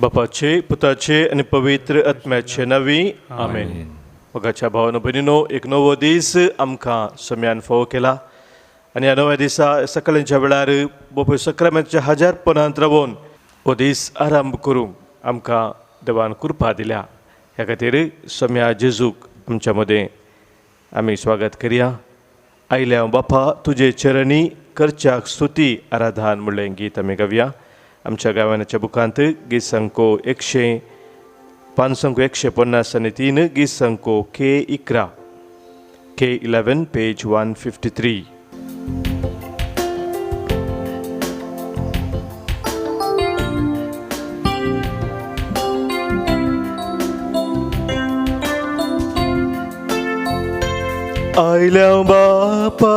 बापाचे पुताचे आणि पवित्र आत्म्याचे नावी आमेन. मोगाच्या भावानो भयणीनो, एक नवो दीस आमकां सम्यान फावो केला आनी ह्या नव्या दिसा सकाळच्या वेळार बापूय सक्रामेंताच्या हजारपणांत रावून हो दीस आरंभ करूंक आमकां देवान कृपा दिल्या. ह्या खातीर सम्या जेजूक आमच्या मदें आमी स्वागत करया. आयल्या बापा तुजे चरणी करच्याक स्तुती आराधन म्हणलें गीत आमी गावया. आमच्या गायनाच्या बुकांत गीत संको 150 गीत संको K11 पेज 153. आयल्या बापा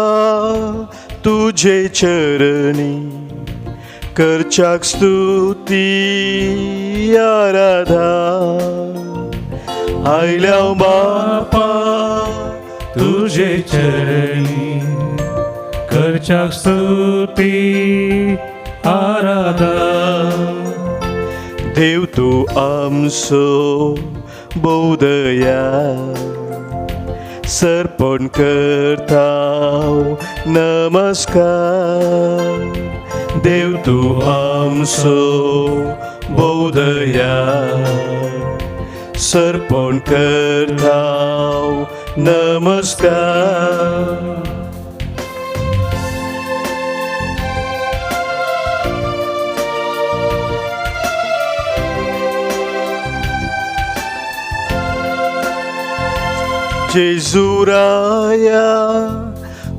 तुझे चरणी करच्याक स्तुती आराधन. आयल्या बापा तुझे चरणी करच्याक स्तुती आराधन. देव तूं आमचो बोधया सर्पण करता नमस्कार. देव तूं आमचो बोधया सर्पण करता नमस्कार. जेजुराया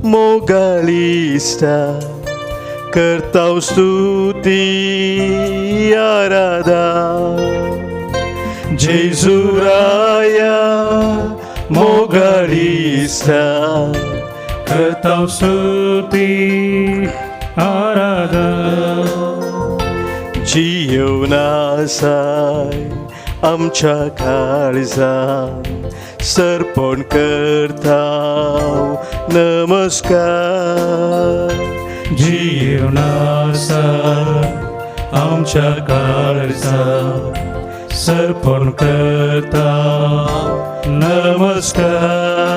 मोगालिस्ता करताव स्तुती आराधन. जेजुराया मोगालिस्ता करताव स्तुती आराधन. जीवनासाय आमच्या काळजान सर्पण करताव नमस्कार. जीवनासाय आमच्या काळजात सर्पण करताव नमस्कार.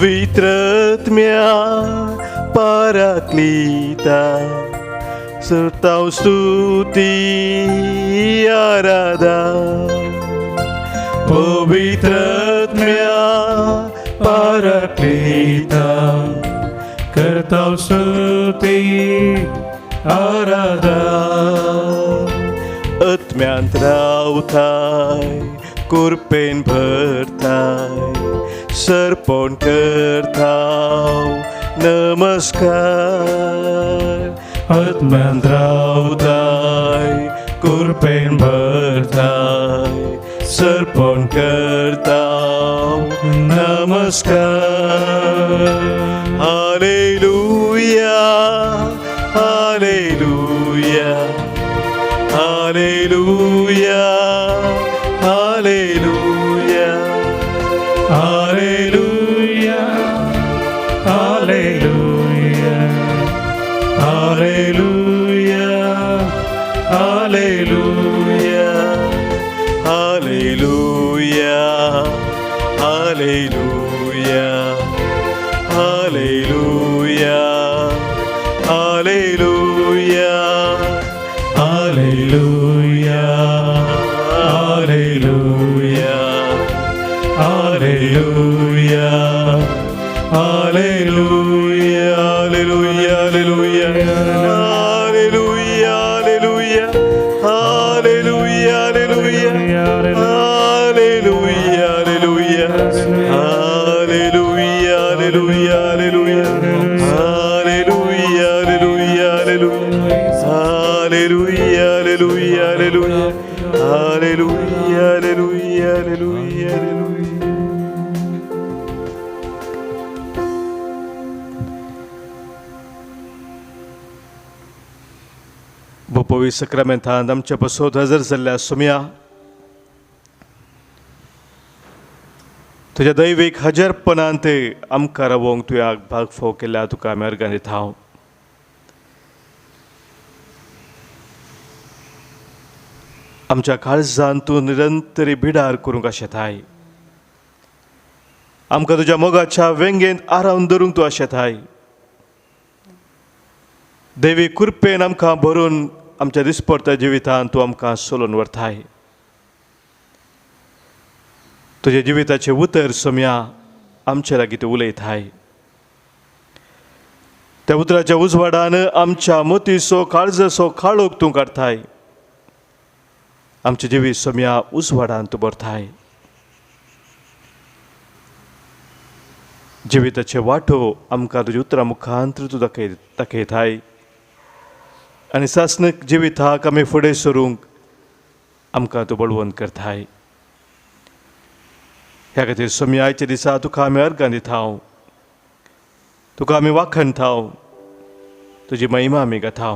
पवित्रत्म्या पाराक्लिता सर्ताव स्तुती आराधन. पवित्रत्म्या पाराक्लिता करताव स्तुती आराधन. आत्म्यांत रावताय कुरपेन भरताय सर्पण करताव नमस्कार. आत्म्यांत रावताय कुरपेन भरताय सर्पण करताव नमस्कार. Hallelujah hallelujah hallelujah hallelujah Hallelujah, hallelujah, hallelujah hallelujah hallelujah hallelujah hallelujah hallelujah hallelujah hallelujah hallelujah hallelujah hallelujah hallelujah hallelujah hallelujah पवित्र सक्रामेंतांत आमच्या बसोद हजर जाल्ल्या सुम्या तुझ्या दैवीक हजरपणांत आमकां रावोंक तुवें भाग फोव केल्या तुका आमी अर्गां दिता. आमच्या काळजांत तूं निरंतरी बिडार करूंक आशेताय. आमकां तुज्या मोगाच्या वेंगेंत आरावन दवरूंक तूं आशेताय. देवी कृपेन आमकां भरून आमच्या दिसपडट्या जिवितांत तूं आमकां सोलोवन व्हरताय. तुज्या जिविताचें उतर सोम्या आमचे लागीं तूं उलयताय. त्या उतराच्या उजवाडान आमच्या मोतीचो काळजाचो काळोख तूं काडताय. आमचे जिवीत सोम्या उजवाडान तूं भरताय. जिविताचे वाटो आमकां तुज्या उतरा मुखांतर तूं दाखयताय. आनी सासणीक जिविताक आमी फुडें सरूंक आमकां तूं बळवंत करताय. ह्या खातीर सोम्या आयच्या दिसा तुका आमी अर्गां दिता. तुका आमी वाखणता. तुजी महिमा आमी गाता.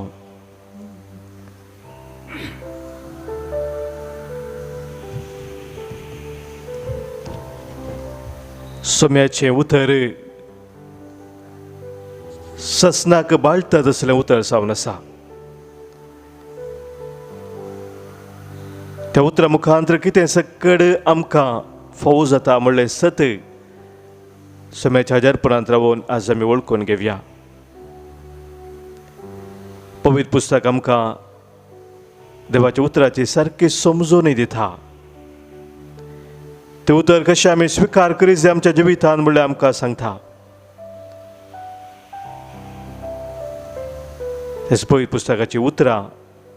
सोम्याचें उतर ससनाक बाळटा तसलें उतर जावन आसा. त्या उतरा मुखांतर कितें सकड आमकां फोव जाता म्हणलें सत सोम्याच्या हजरपणांत रावून आज आमी वळखून घेवया. पवित्र पुस्तक आमकां देवाच्या उतराची सारकी समजूनय दिता. तें उतर कशें आमी स्विकार करीत जाय आमच्या जिवितांत म्हणलें आमकां सांगता. हेच पवित्र पुस्तकाची उतरां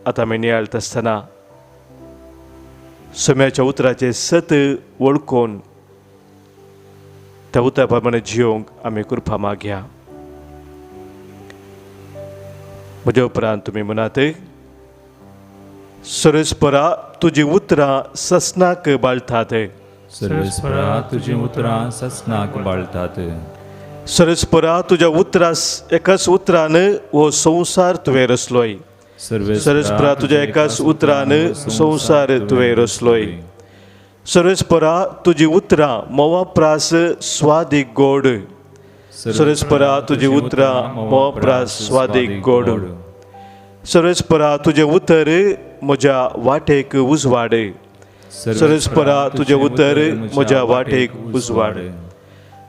आतां आमी नियाळटा आसतना सोम्याच्या उतराचे सत वळखून त्या उतरा प्रमाणे जियोंक आमी कृपा मागया. म्हज्या उपरांत तुमी म्हणात. सरस्परा तुजी उतरां ससनाक बाळटात. सर्वेस्परा तुजी उतरां ससनाक बाळटात. सरस्परा तुज्या उतरास एकाच उतरान हो संवसार तुवें रचलोय. सरस्परा तुज्या एकाच उतरान संवसार तुवें रचलोय. सरस्परा तुजी उतरां मोवाप्रास स्वादीक गोड. सरस्परा तुजी उतरां मोवाप्रास स्वादीक गोड. सरस्परा तुजें उतर म्हज्या वाटेक उजवाड. सरस्परा तुजें उतर म्हज्या वाटेक उजवाड.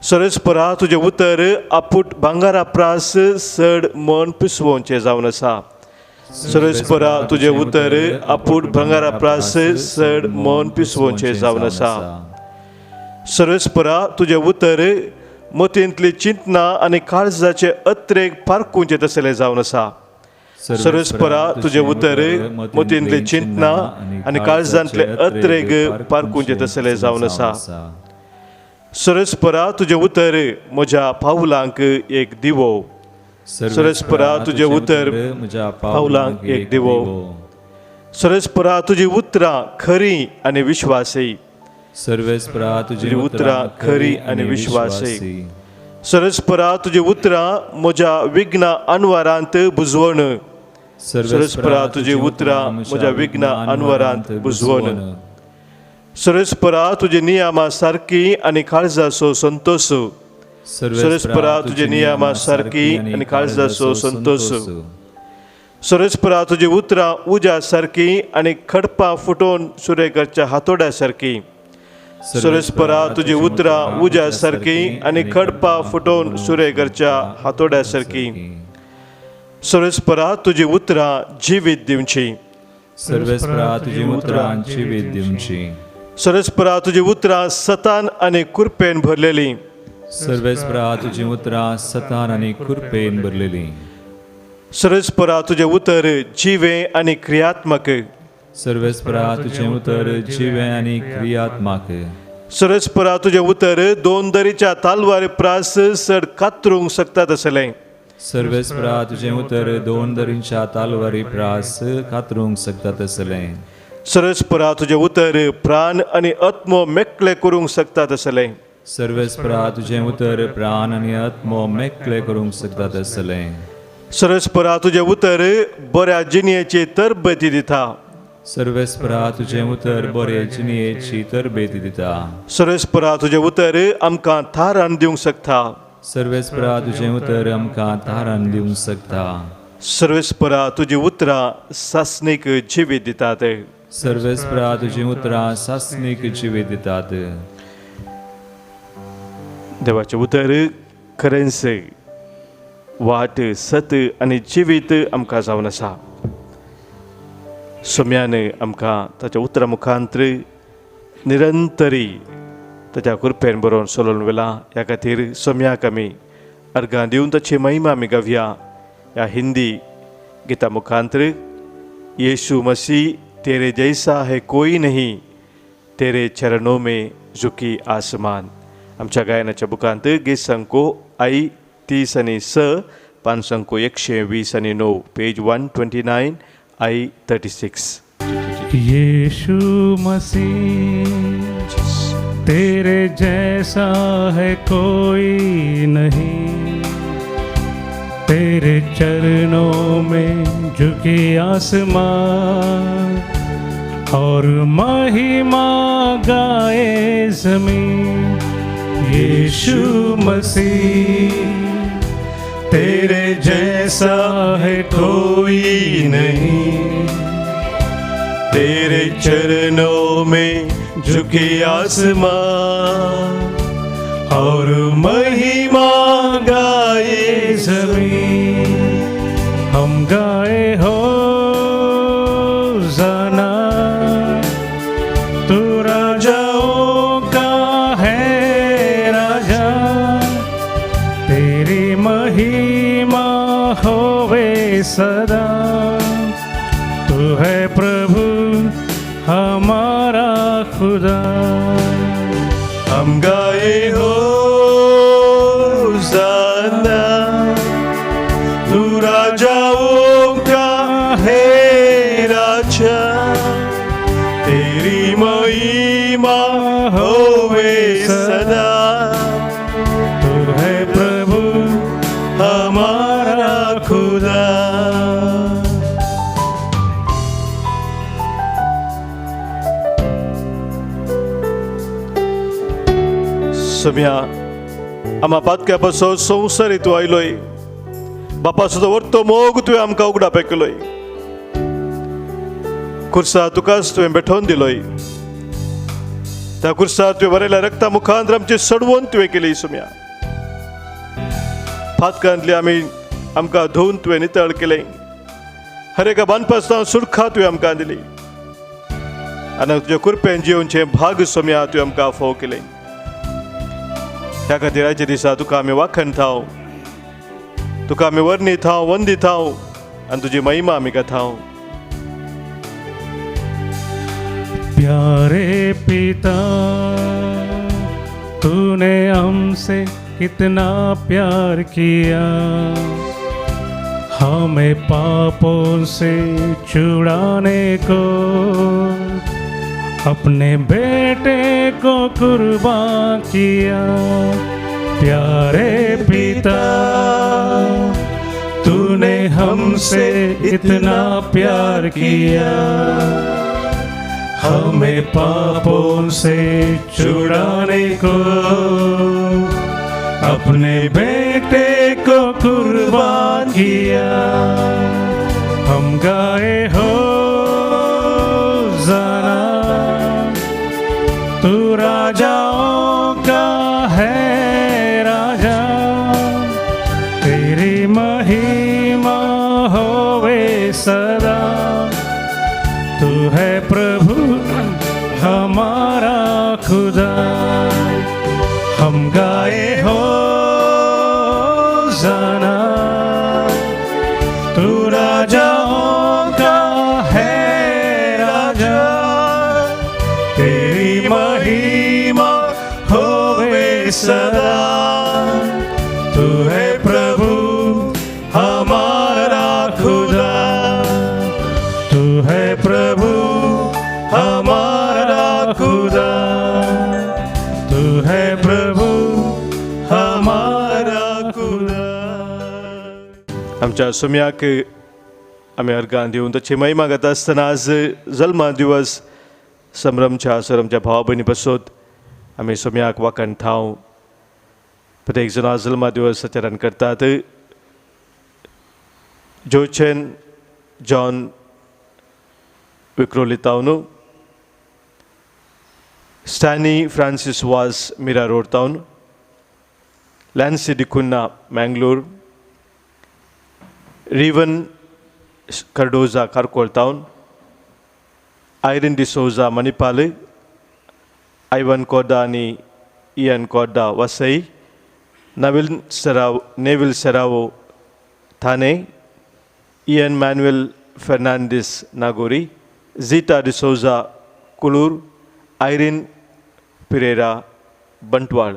सरस्परा तुजें उतर आपूट भांगारा प्रास सड मन पिसवोवचें जावन आसा. सरस्परा तुजें उतर आपूट भांगारा प्रास सड मन पिसवोवचें जावन आसा. सरस्परा तुजें उतर मोतींतली चिंतनां आनी काळजाचे अत्रेक पारखूंचें तसलें जावन आसा. सरस्परा तुजें उतर मोतींतली चिंतनां आनी काळजांतले अत्रेक पारखूंचें तसलें जावन आसा. सरस्परा तुजें उतर म्हज्या पावलांक एक दिवो. सरस्परा तुजें उतर म्हज्या पावलांक एक दिवो. सरस्परा तुजी उतरां खरीं आनी विश्वासी. सर्वेस्परा तुजी उतरां खरीं आनी विश्वासी. सरस्परा तुजी उतरां म्हज्या विघ्ना अनवरांत बुजवण. सरस्परा तुजी उतरां म्हज्या विघ्ना अनवरांत बुजवण. सरस्परा तुजी नियमां सारकी आनी काळजाचो संतोश. सरस्परा तुजी नियमां सारकी आनी काळजाचो संतोश. सरस्परा तुजी उतरां उज्या सारकी आनी खडपां फुटोवन सुरे करच्या हातोड्या सारकी. सरस्परा तुजी उतरां उज्या सारकी आनी खडपां फुटोवन सुरे करच्या हातोड्या सारकी. सरस्परा तुजी उतरां जिवीत दिवची. सर्वेस्परा तुजी उतरां जिवीत दिवची. सरस्परा तुजी उतरां सतान आनी कुरपेन भरलेली. सर्वेस्परा तुजी उतरां सतान आनी कुरपेन भरलेली. सरस्परा तुजें उतर जिवें आनी क्रियात्मक. सर्वेस्परा तुजें उतर जिवें आनी क्रियात्मक. सरस्परा तुजें उतर दोन दरीच्या तालवार प्रास सड कातरूंक शकता तसलें. सर्वेस्परा तुजें उतर दोन दरींच्या तालवारी प्रास कातरूंक शकता तसलें. सरस्परा तुजें उतर प्राण आनी आत्मो मेकळे करूंक शकता तसलें. सर्वेस्परा तुजें उतर प्राण आनी आत्मो मेकळे करूंक शकता तसलें. सरस्परा तुजें उतर बऱ्या जिणेची तरबेती दिता. सर्वेस्परा तुझे उतर बरे जिणेची तरबेती दिता. सर्वेस्परा तुझे उतर आमकां थारान दिवंक शकता. सर्वेस्परा तुझे उतर आमकां थारान दिवंक शकता. सर्वेस्परा तुजी उतरां सासणीक जिवीत दितात. सर्वेस्परा तुझी उतरां सासणीक जिवीत दितात. देवाचें उतर खरेंच वाट सत आनी जिवीत आमकां जावन आसा. सोम्यान आमकां ताच्या उतरा मुखांतर निरंतरी ताच्या कृपेन बरोवन चलोवन वेला. ह्या खातीर सोम्याक आमी अर्गां दिवन ताची महिमा आमी गावया. ह्या हिंदी गिता मुखांतर यीशु मसीह तेरे जैसा है कोई नहीं, तेरे चरणों में झुकी आसमान. आमच्या गायनाच्या बुकांत गीत संको आई 30 आनी 6, पान संको 120 आनी 9, पेज 129, आई 36. यीशु मसीह तेरे जैसा है कोई नहीं, तेरे चरणों में झुकी आसमान और महिमा गाए ज़मीन. यीशु मसीह तेरे जैसा है कोई नहीं, तेरे चरणों में झुकी आसमान और महिमा गाए ज़मीन. हम गाए हो जाना तू राजाओं का है राजा, तेरी महिमा होवे सदा. तू है प्रभु हमारा खुदा. हम गाए हो जाना तू राजाओं का है राजा, तेरी महिमा होवे सदा. तू है प्रभु हमारा खुदा. सोम्या आम्हा पातक्या पासो संवसारी तूं आयलोय. बापा सुद्दां वर्तो मोग तुवें आमकां उगडा पेकलोय. कुर्सा तुकाच तुवें बेठोवन दिलोय. त्या कुर्सार तुवें बरयल्या रक्ता मुखांतर आमची सडवण तुवें केली. सोम्या फातकांतली आमी आमकां धुवन तुवें नितळ केलें. हर एका बांदपासतना सुरखा तुवें आमकां दिली आनी तुज्या कृपेन जिवनचें भाग सोम्या तुवें आमकां फोव केलें. त्या खातीर आयच्या दिसा तुका आमी वाखण थाव, तुका आमी वर्णी थाव, वंदी थाव आनी तुजी महिमा आमी गाथाव. प्यारे पिता तूने हमसे कितना प्यार किया, हमें पापों से छुड़ाने को अपने बेटे को कुर्बान किया. प्यारे पिता तूने हमसे इतना प्यार किया, हमें पापों से छुड़ाने को अपने बेटे को कुर्बान किया. हम गाए हो जाना तू राजाओं का है राजा, तेरी महिमा होवे सदा. तू है प्रभु हमारा खुदा. हम गाए हो जाना तू राजाओं का है राजा, तेरी महिमा होवे सदा. तू है प्रभु हमारा खुदा. तू है प्रभु हमारा खुदा. तू है प्रभु हमारा खुदा. आमच्या सोम्याक आमी अर्गां दिवन ताची महिमा घेता आसतना आज जल्मा दिवस संभ्रमच्या सरमच्या भावा भयणी पासत आमी सोम्याक वाकण थाव प्रत्येक जण आज जल्मा दिवस आचरण करतात. जोचेन जॉन विक्रोली टावन, स्टॅनी फ्रांसिस वास मिरा रोड टावन, लॅन्सी डिकुन्ना मँगलोर, रिवन कार्डोजा कारकोल टावन, आयरिन डिसोजा मणिपाल, आयवन कोड्डा आणि इयन कोड्डा वसई, नेविल सेरावो ठाणे, इयन मॅन्युएल फर्नांडिस नागोरी, झीटा डिसोजा कुलूर, आयरिन पिरेरा बंटवाळ.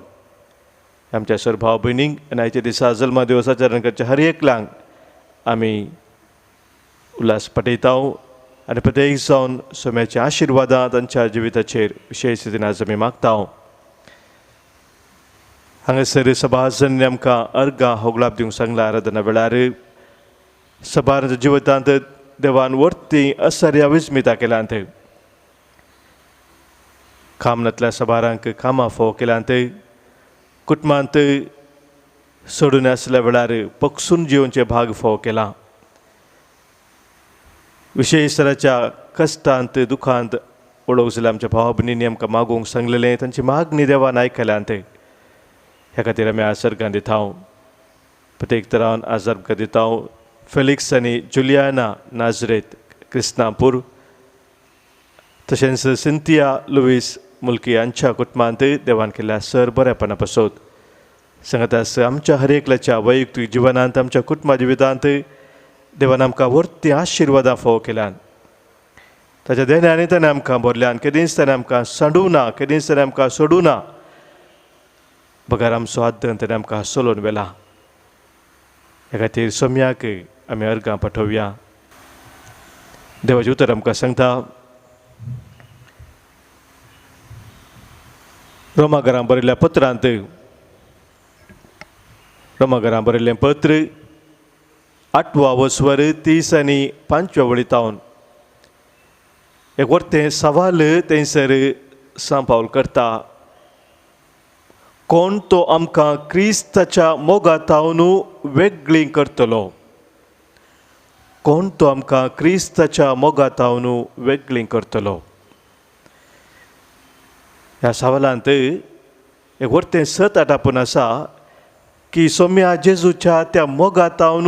आमच्या सर भाव भयणींक आनी आयच्या दिसा जल्मा दिवस आचरण करच्या हर एकल्यांक आमी उल्हास पटयता आनी प्रत्येक जावन सोम्याच्या आशिर्वादां तांच्या जिविताचेर विशेश रितीन आज आमी मागता. हांगासर सभाजन आमकां अर्गां होगलाप दिवंक सांगला. आराधना वेळार सभार जिवितांत देवान वर्ती असर्या विस्मिता केल्यांत, कामनांतल्या सभारांक कामां फोव केल्यांत, कुटुंबांत सोडून आसल्या वेळार पक्षून जिवनचे भाग फोव केला. विशेष तराच्या कश्टांत दुखांत ओळख जाल्यार आमच्या भावा भयणींनी आमकां मागूंक सांगलेलें, तांची मागणी देवान आयकल्यांत. ह्या खातीर आमी आज अर्गां दिता. प्रत्येक तरान आज अर्गां दिता. फेलिक्स आनी जुलियाना नाजरेत क्रिस्तांपूर, तशेंच सिंथिया लुईस मुल्की यांच्या कुटुंबांत देवान केल्ल्या सर बऱ्यापणा पासत सांगत आस. आमच्या हर एकल्याच्या वैयक्तीक जिवनांत आमच्या कुटुंबा जिवितांत देवान आमकां वर्ती आशिर्वादां फोव केल्यान, ताच्या देण्यानी ताणें आमकां भरल्यान. केदींच ताणें आमकां सांडूं ना, केदींच ताणें आमकां सोडूं ना. बगार आमचो आदन ताणें आमकां सोलोवन व्हेला. ह्या खातीर सोम्याक आमी अर्गां पाठोवया. देवाचें उतर आमकां सांगता, रोमाघरांक बरयल्ल्या पत्रांत, रोमाघरांक बरयल्लें पत्र 8वा वस्वर 30 आनी 5व्या वळीतावन एक व्हडलें सवाल थंयसर सान पावल करता. कोण तो आमकां क्रिस्ताच्या मोगातावन वेगळीं करतलो? कोण तो आमकां क्रिस्ताच्या मोगातावन वेगळीं करतलो? ह्या सवालांत एक व्हडलें सत आटापून आसा की सोम्या जेजूच्या त्या मोगातावन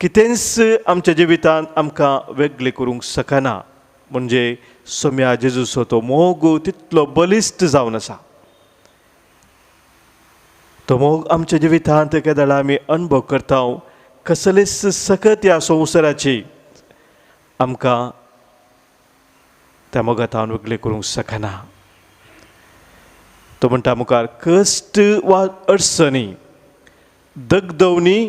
कितेंच आमच्या जिवितांत आमकां वेगळें करूंक शकना. म्हणजे सोम्या जेजूचो तो मोग तितलो बलिश्ट जावन आसा. तो मोग आमच्या जिवितांत केदाळ आमी अनुभव करता. कसलीच सकत ह्या संवसाराची आमकां त्या मोगातावन वेगळें करूंक शकना. तो म्हणटा मुखार, कश्ट वा अडचणी, दगदवणी,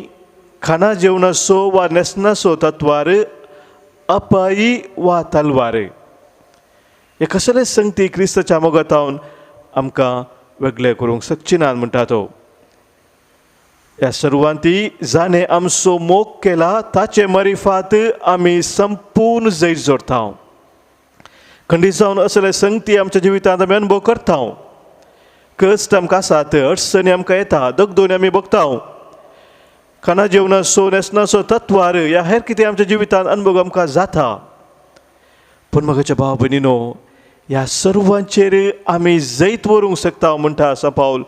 खाना जेवणाचो वा नेसनाचो तत्वार, अपायी वा तलवार, हे कसलेच संगती क्रिस्ताच्या मोगातावन आमकां वेगळे करूंक शकची ना म्हणटा तो. ह्या सर्वांती जाणें आमचो मोग केला ताचे मरिफात आमी संपूर्ण जैत जोडटा. खंडीत जावन असले संगती आमच्या जिवितांत आमी अनुभव करता. कश्ट आमकां आसात, अडचणी आमकां येता, दगदवणी आमी भोगता, खाना जेवणाचो नेसनाचो तत्वार, ह्या हेर कितें आमच्या जिवितांत अनुभव आमकां जाता. पूण म्हज्या भाव भयणीनो, ह्या सर्वांचेर आमी जैत व्हरूंक शकता म्हणटा सान पावल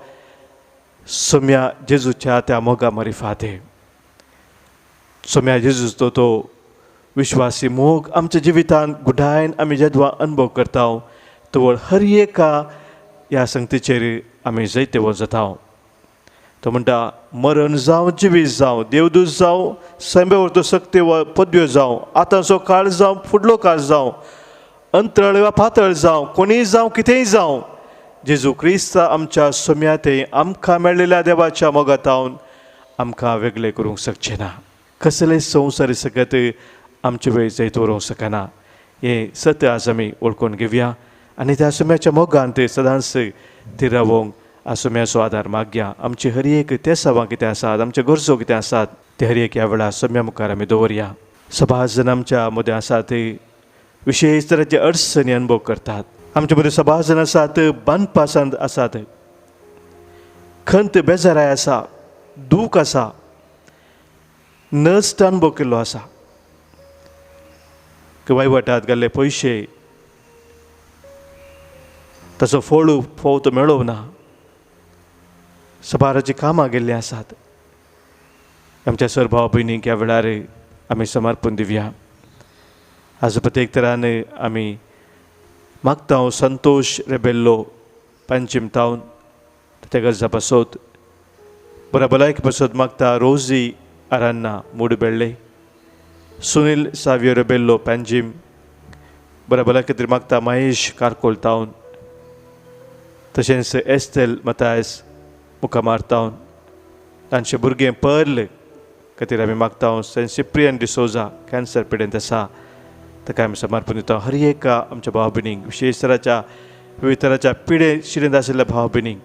सोम्या जेजूच्या त्या मोगा मरिफात. सोम्या जेजूचो तो विश्वासी मोग आमच्या जिवितांत गुडायन आमी जेदवा अनुभव करता, तवळ हर एका ह्या संगतीचेर आमी जैत जाता. तो म्हणटा, मरण जावं जिवीत जावं, देवदूत जावं, सैम्यवर्त सक्ती वा पदव्यो जावं, आतांचो काळ जावं, फुडलो काळ जावं, अंतराळ वा पातळ जावं, कोणीय जावं, कितेंय जावं, जेजू क्रिस्त आमच्या सोम्याते आमकां मेळिल्ल्या देवाच्या मोगातावन आमकां वेगळे करूंक शकचे ना. कसले संवसारी सकत आमचे वेळ जैत व्हरूंक शकना. हे सत्य आज आमी वळखून घेवया आनी त्या सोम्याच्या मोगांत सदांच ती रावोंक सोम्याचो आदार मागया. आमची हर एक ते सवां कितें आसात, आमच्यो गरजो कितें आसात, ते हर एक ह्या वेळार सोम्या मुखार आमी दवरया. सभाजन आमच्या मध्ये आसात विशेष तरेचे अडचणी अनुभव करतात. आमच्या मध्ये सभाजन आसात बांदपासांत आसात, खंत बेजाराय आसा, दूख आसा, नस्ट अनुभव केल्लो आसा. वयवटात घाल्ले पयशे ताचो फळ फावतो मेळोवं ना. सभाराची कामां गेल्ली आसात. आमच्या सर भाव भयणीक ह्या वेळार आमी समर्पण दिवया. आज प्रत्येक तरान आमी मागता संतोष रेबेल्लो पंचीम तावन त्या गरजा पासत बऱ्या भलायकी पासत मागता रोजी आरान्ना मुडबेळ्ळे, सुनील सावियो रेबेल्लो पंजीम बऱ्या भलायकी खातीर मागता महेश कारकोल तावन, तशेंच एस्तेल मतायस मुखामार तावन, तांचें भुरगें पर्ल खातीर आमी मागता. सेंट सिप्रियन डिसोजा कॅन्सर पिडेंत आसा, ताका आमी समर्पण दिता. हर एक आमच्या भाव भयणींक, विशेष तराच्या विविध तराच्या पिडे शिरेंत आशिल्ल्या भाव भयणींक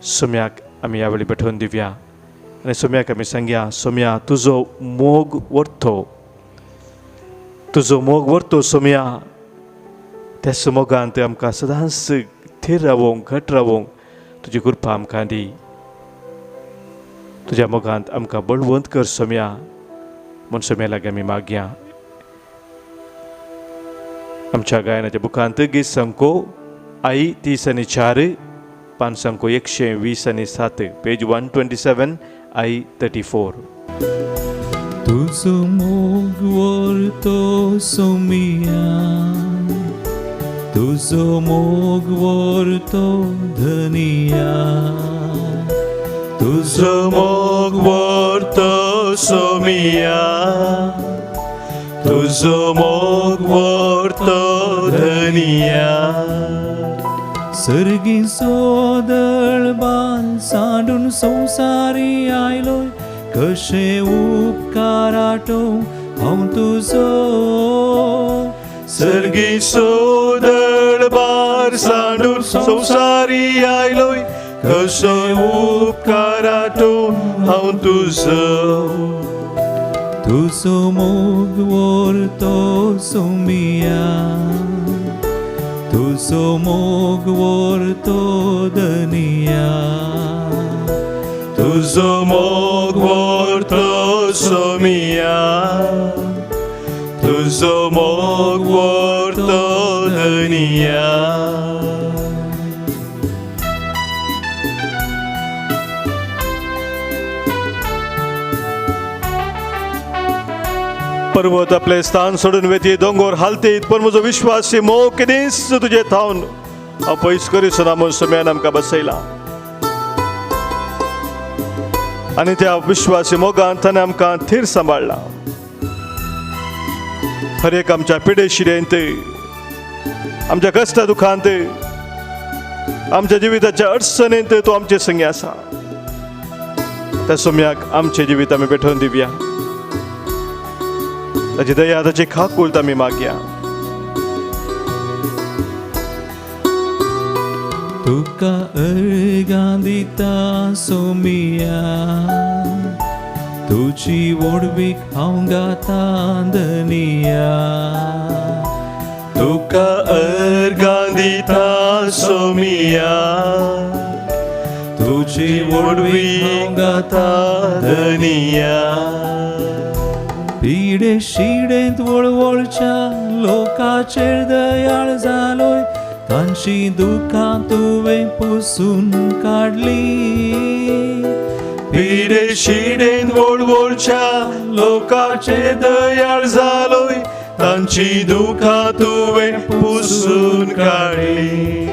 सोम्याक आमी ह्या वेळी पेटोवन दिवया. आनी सोम्याक आमी सांगया, सोम्या तुजो मोग व्हरतो, तुजो मोग व्हरतो सोम्या. त्याच मोगांत आमकां सदांच थीर रावोंक, घट रावोंक तुजी कृपा आमकां दी. तुज्या मोगांत आमकां बळवंत कर सोम्या, म्हूण सोम्या लागीं आमी मागया. आमच्या गायनाच्या बुकांत गीत संको आई 30 पान संको 127 पेज 127 आई 34. तुझो मोग व्हरतो सोमिया, तुझो मोग व्हरतो धनिया, तुझो मोग व्हरतो सोमिया, तुझो मोग व्हरतो धनिया. सर्गी सोदळ बाल सांडून संवसारी आयलोय, कशे उपकार आठोव हांव तुजो. सर्गी सोदळ बार सांडून संवसारी आयलोय, कशे उपकार आठोव हांव तुजो. तुझो मोग व्हरतो सोमिया, तुझो मोग व्हरतो धनिया, तुझो मोग व्हरतो सोमिया, तुझो मोग व्हरतो धनिया. पर्वत आपले स्थान सोडून वेती, दोंगोर हालतीत, पण म्हजो विश्वासी मोग केदींच तुजे थावन हांव पयस करीस ना म्हूण सोम्यान आमकां बसयला. आनी त्या विश्वासी मोगांत ताणें आमकां थीर सांबाळला. हर एक आमच्या पिडे शिरेंत, आमच्या कश्टा दुखांत, आमच्या जिविताच्या अडचणींत तूं आमचे संगी आसा. त्या सोम्याक आमचें जिवीत आमी पेटोवन दिवया. ताची दया, ताची खाकूळट आमी मागया. तुका अर्गां दिता सोमिया, तुजी वडवीक हांव गाता धनिया. तुका अर्गां दिता सोमिया, तुजी वडवीक गाता धनिया. पिडे शिडेंत वळवळच्या लोकाचेर दयाळ जालोय, तांची दुखां तुवें पुसून काडली. पिडे शिडेंत वळवळच्या लोकाचेर दयाळ जालोय, तांची दुखां तुवें पुसून काडली.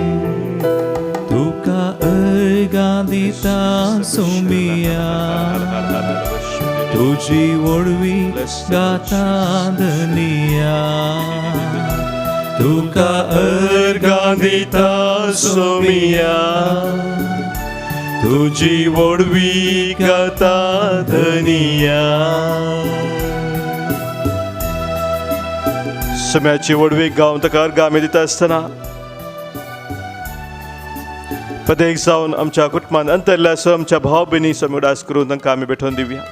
तुका अर्गां दिता सोमिया, तुजी वडवी गाता धनिया. तुका अर्गां दिता सोमिया, तुजी वडवी गाता धनिया. सोम्याची वडवीक गावन ताका अर्गां आमी दिता आसतना प्रत्येक जावन आमच्या कुटुंबांत अंतरल्या असो आमच्या भाव भयणी समी उदास करून तांकां आमी भेटोवन दिवया.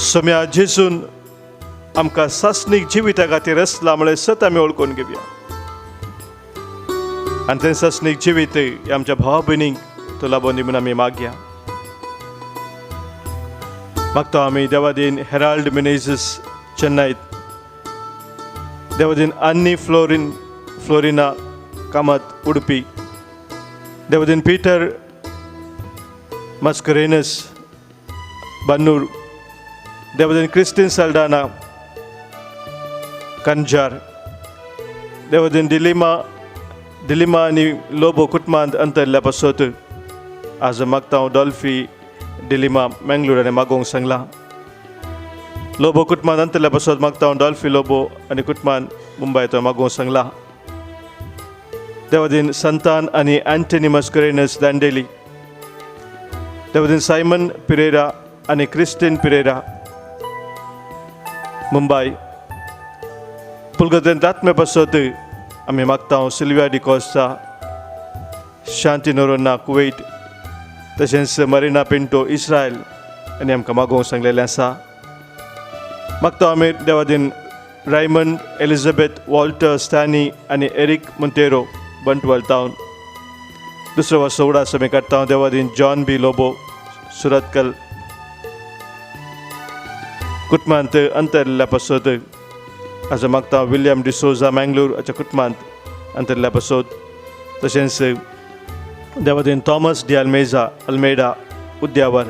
सोम्या जेजून आमकां सासणीक जिविता खातीर आसला म्हळ्यार सत आमी वळखून घेवया. आनी तें सासणीक जिवीत हे आमच्या भावा भयणींक तो लाबोवन दी म्हणून आमी मागया. मागता आमी देवादीन हेराल्ड मेनेझस चेन्नईत, देवादीन आन्नी फ्लोरिना कामत उडपी, देवादीन पीटर मस्करेनस बन्नूर, देवादीन क्रिस्टीन साल्डाना कंजार, देवादीन डिलिमा आनी लोबो कुटुंबांत अंतरल्या पासत आज मागता हांव डॉल्फी डिलिमा मंगळूर मागोवंक सांगला. लोबो कुटुंबांत अंतरल्या पासत मागता हांव डॉल्फी लोबो आनी कुटुंबांत मुंबय तो मागोवंक सांगला. देवादीन संतान आनी अँटनी मस्करेनस दांडेली, देवादीन सायमन पिरेरा आनी क्रिस्टीन पिरेरा मुंबय, पुलगतेन आत्मे पासत आमी मागता हांव सिल्विया डिकोस्ता शांती नोरोना कुवेट, तशेंच मरिना पिंटो इस्रायल आनी आमकां मागोवंक सांगलेलें आसा. मागता आमी Devadin Raymond Elizabeth Walter Stany आनी एरिक मोंटेरो बंटवाल टावन. दुसरो वर्स उडास आमी काडटा देवादीन जॉन बी लोबो सुरतकल कुटुंबांत अंतरल्या पासत आज मागता विलियम डिसोजा मंगळूर हाच्या कुटुंबांत अंतरल्या पासत. तशेंच देवादीन थॉमस डी अल्मेडा उद्यावर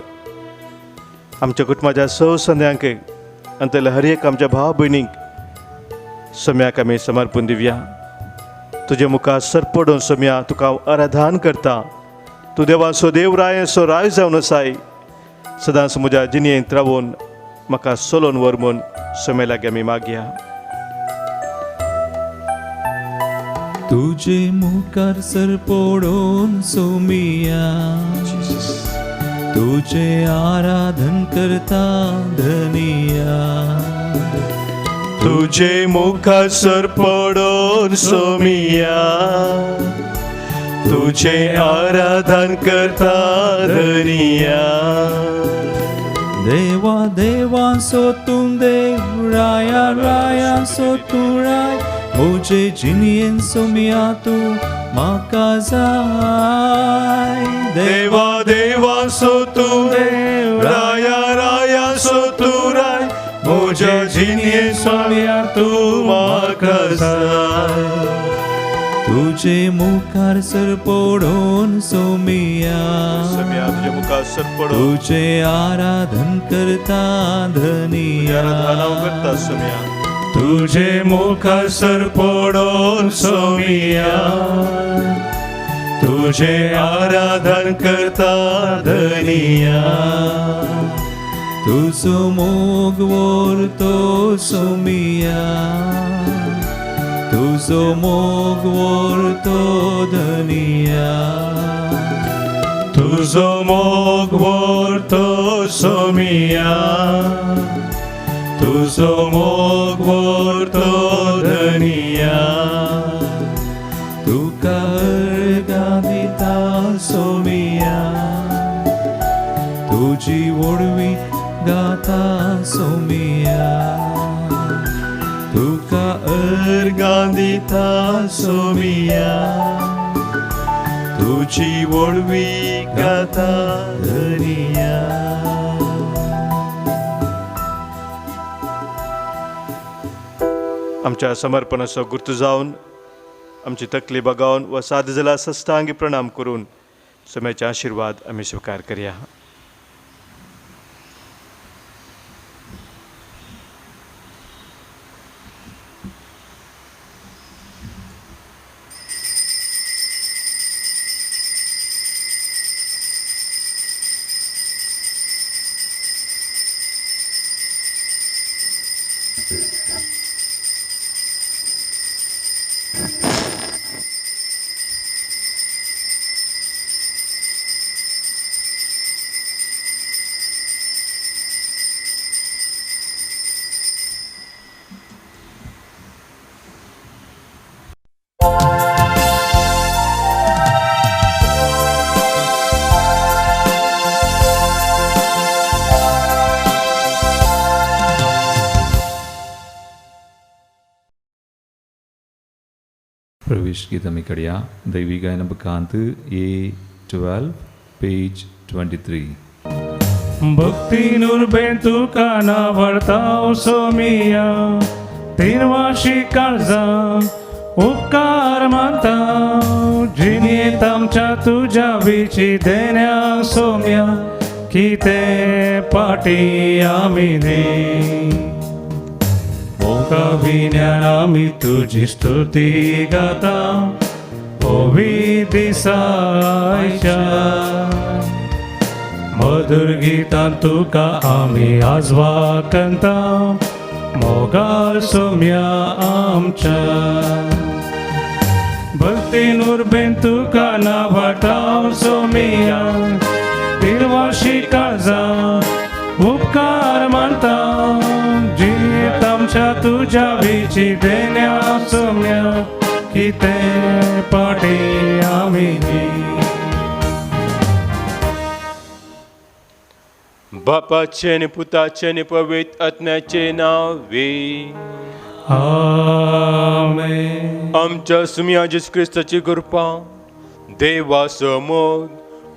आमच्या कुटुंबाच्या स सद्यांक अंतरल्या हर एक आमच्या भावा भयणींक सोम्याक आमी समर्पण दिवया. तुजे मुखार सरपडून सोम्या तुका हांव आराधन करता. तूं देवाचो देवरायचो राय जावन आसाय, सदांच म्हज्या जिणयेंत रावून म्हाका सोलोवन व्हर म्हूण सोम्या लागीं आमी मागया. तुझे मुखार सरपडून सोमिया तुझे आराधन करता धनिया. तुझे मुखार सरपडून सोमिया तुझे आराधन करता धनिया. देवा देवा सोतूं देव राया राया सोतूं राय, मुझे जिनियेन सोमिया तू म्हाका जाय. देवा देवा सोतूं देव राया राया सोतूं राय, म्हज्या जिणयेन सोम्या तूं म्हाका जाय. तुझे मुखार सरपडून सोमिया सोम्या तुजे मुखार सरपडून तुझे आराधन करता धनिया. आराधना करता सोम्या. तुझे मुखार सरपडून सोमिया तुझे आराधन करता धनिया. तुझो मोग वरतो सोमिया तुझो मोग वरतो धनिया. तुझो मोग व्हरतो सोमिया तुझो मोग व्हरतो धनिया. तुका अर्घा दिता सोमिया तुझी वडवी गाता सोमिया. तुका अर्घा दिता सोमिया तुझी वडवी गाता धनिया. आमच्या समर्पणाचो गुर्तू जावन आमची तकली बगावन व साद जाला सस्तांगी प्रणाम करून सोम्याचे आशिर्वाद आमी स्वीकार करया. प्रवेश गीत आमी करूया. दैवी गायन बकांत A12 पेज 23. भक्ती नुरबेन तुका नावडता सोमिया, तिनवाशी काळजा उपकार मानता, जिणेत आमच्या तुझ्या विची देण्या सोम्या, किते पाटी आमी दे. मोका विण्यान आमी तुझी स्तुती गाता, ओवी दिसायच्या मधुर गितान तुका आमी आजवा कंता, मोगाल सोम्या आमच्या. भक्ती नुरबेन तुका नावाटाव सोमिया, तिरवाशी काळजा उपकार मानता, जिणेत आमच्या तुझ्या विची देण्या सोम्या, किते पाटी आमी दी. बापाचे आणि पुताचे आणि पवित्र आत्म्याचे नावे. आमेन. आमच्या सुमिया जेसू ख्रिस्ताची कृपा, देवा समोर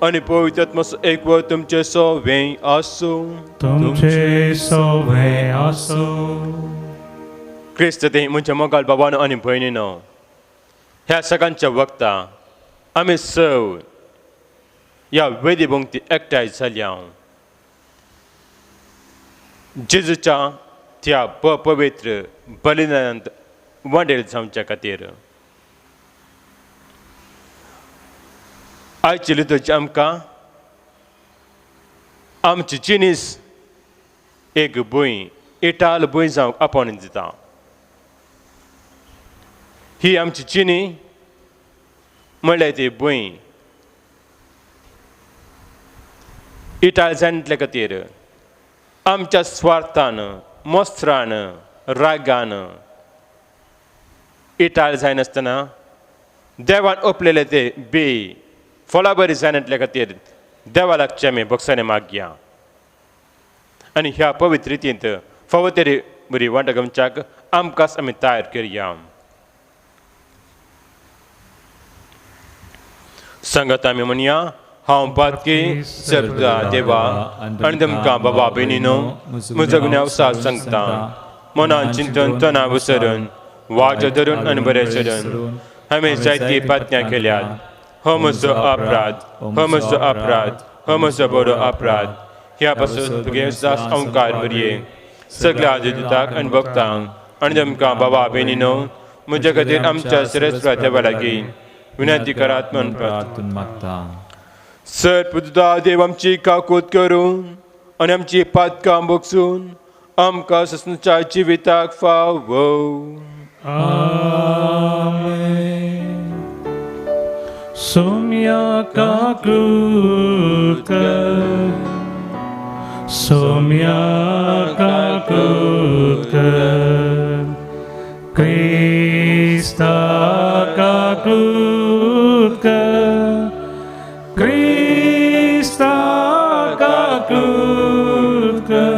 आणि पवित्र आत्मा एकवट तुमचे सवे आसो. तुमचे सोवे आसो. क्रिस्त ते म्हणजे मोगाल बाबानो आणि भयणीनो, ह्या सगळ्यांच्या वक्ता आम्ही सव या वेदी भोंवती एकठांय जाल्या जेजूच्या त्या पवित्र बलिदानांत वांटेल जावच्या खातीर. आयचे लितूरचे आमकां आमची जिनीस एक भूंय इटाल भूंय जावंक आपोवन दिता. ही आमची जिणी म्हणल्यार ती भूंय इटाळ जाण्या खातीर आमच्या स्वार्थान, मोस्त्रान, रागान इटाळ जायनासतना देवान ओपलेले ते बी फळां बरी जाण्यातल्या खातीर देवा लागचे आमी भोगसाने मागया. आनी ह्या पवित्र रितींत फावो तरी बरी वांटो घेवच्याक आमकांच आमी तयार करया. संगत आमी म्हणया, हांव पातकी सर्वदा देवा आनी तुमकां बाबा भयणीनो म्हजो गुन्यांव साथ सांगता. मनान चिंतन तना विसरून वाज धरून आनी बरें चलून हांवें जायती पातण्यां केल्यात. हो म्हजो अपराध, हो म्हजो अपराध, हो म्हजो बरो अपराध. ह्या पासून तुगे सास अंकार भरये सगळ्या आदिताक आनी भक्तांक आनी तुमकां बाबा भयणीनो म्हजे खातीर आमच्या श्रेष्ठ देवा लागीं विनंती करात म्हणपात. मागता. सर्वदा देव आमची काकूत करून आनी आमची पातकां भोगसून आमकां ससनाच्या जिविताक फावो. सोम्या काकूत कर, सोम्या काकूत कर, क्रिस्ता काकूत कर, क्रिस्ता काकूत कर,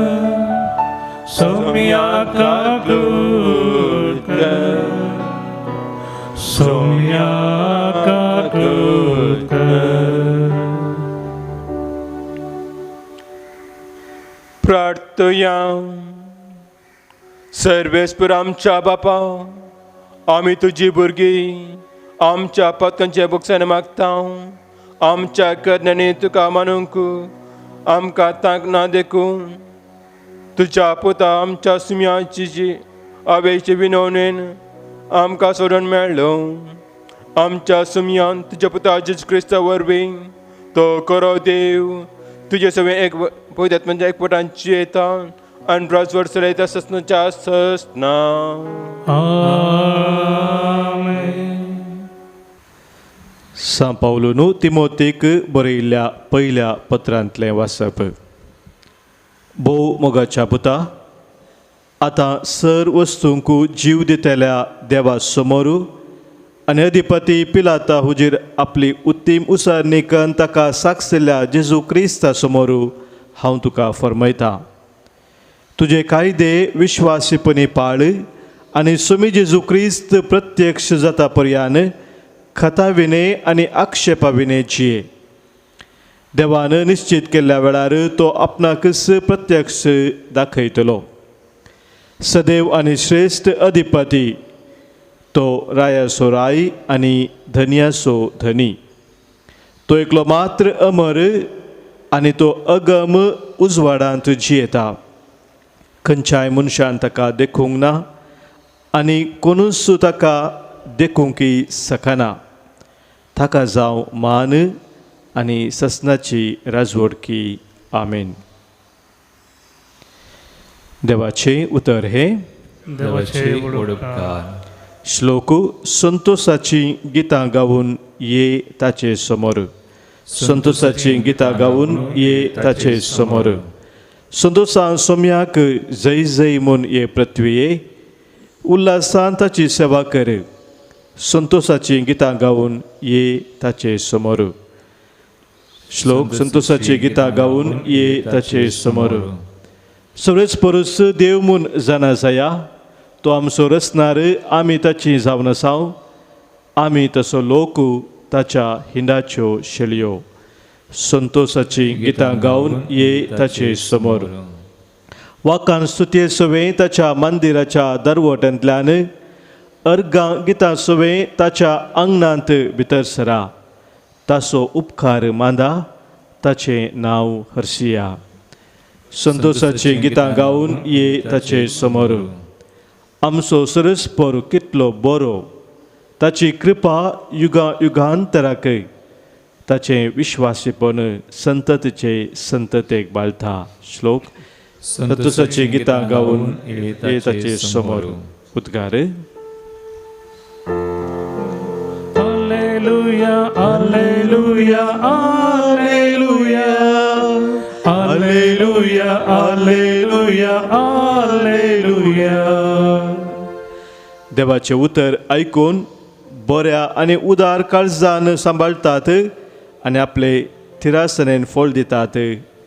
सोम्या काकूत कर, सोम्या काकूत कर. प्रार्थया. सर्वेस्पर आमच्या बापा, आमी तुजी भुरगीं आमच्या पातकांचे भोगसाने मागता. आमच्या करण्यानी तुका मानूंक आमकां तांक ना देखून तुज्या पुता आमच्या सुम्याची जी आवेची विनवणेन आमकां सोडून मेळ्ळो. आमच्या सुमयान तुज्या पुता जेजू क्रिस्ता वरवीं तो करो देव तुजे सगळे एक पळयतात म्हणजे एकवटांची येता आनी राजवट चलयता ससनाच्या ससना. सा पावलोनू तिमोथेक बरयल्ल्या पयल्या पत्रांतलें वाचप. भोव मोगाच्या पुता, आतां सर वस्तूंक जीव दितेल्या देवा समोर आनी अधिपती पिलाता हुजीर आपली उत्तीम उसरणी करून ताका साक्षिल्ल्या जेजू क्रिस्ता समोर हांव तुका फरमयतां. तुजे कायदे विश्वासीपणी पाळ आनी स्वामी जेजू क्रिस्त प्रत्यक्ष जाता पर्यान खता विने आनी आक्षेपा विने जिये. देवान निश्चित केल्ल्या वेळार तो आपणाकच प्रत्यक्ष दाखयतलो. सदैव आनी श्रेष्ठ अधिपती तो रायासो राय आनी धन्यासो धनी. तो एकलो मात्र अमर आनी तो अगम उजवाडांत जियेता. खंयच्याय मनशान ताका देखूंक ना आनी कोणूच ताका देखूंकय सकना. ताका जावं मान आनी ससनाची राजवडकी. आमेन. देवाचे उतर हे देवाचे उपकार. श्लोक संतोषाची गितां गावून ये ताचे समोर. संतोषाची गितां गावून ये ताचे समोर. संतोषां सोम्याक जय जय म्हूण ये पृथ्वीये. उल्हासान ताची सेवा कर. संतोषाची गितां गावून ये ताचे समोर. श्लोक संतोषाची गितां गावून ये ताचे समोर. सगळेच परस देव म्हूण जाणा जाया. तो आमचो रचणार आमी ताची जावन आसाव. आमी तसो लोक ताच्या हिंडाच्यो शेळयो. संतोषाची गितां गावन ये ताचे समोर. वाकान स्तुते सवे ताच्या मंदिराच्या दरवटांतल्यान अर्गां गितां सवे ताच्या आंगणांत भितर सरा. ताचो उपकार मांदा. ताचें नांव हर्शिया. संतोषाची गितां गावन ये ताचे समोर. आमचो सरस्पर कितलो बरो. ताची कृपा युगां युगांतराक. ताचें विश्वासीपण संततेचे संततेक बाळता. श्लोक संतोषाची गितां गावून ये ताचे समोर. उद्गार. Alleluia, alleluia, alleluia. Alleluia, alleluia, alleluia. देवाचे उतर आयकून बऱ्या आनी उदार काळजान सांबाळतात आनी आपले थिरासनेन फळ दितात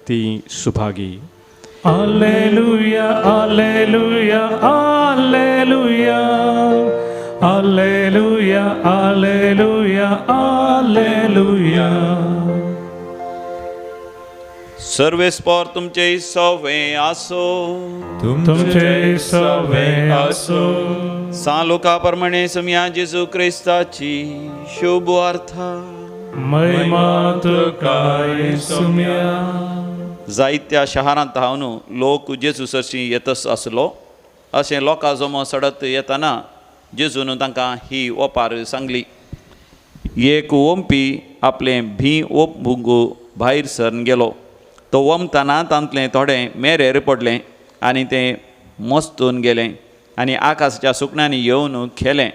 ती Subhagi. Alleluia, alleluia, alleluia. Alleluia, alleluia, alleluia. सर्वेस्पर तुमचे सवे आसो. तुमचे सवे आसो. लोका प्रमाणे सम्या जेजू क्रिस्ताची शुभ वार्ता. महिमा तुकाय सुम्या. जायत्या शारांत हांव लोक जेजू सरशी येतच आसलो. अशें लोकां जमो सडत येतना जेजून तांकां ही ओपार सांगली. एक ओंपी आपलें भी ओंपूंक भायर सरून गेलो. तो ओंपतना तांतलें थोडें मेरेर पडलें आनी तें मस्तून गेलें आनी आकाशाच्या सुकण्यांनी येवन खेलें.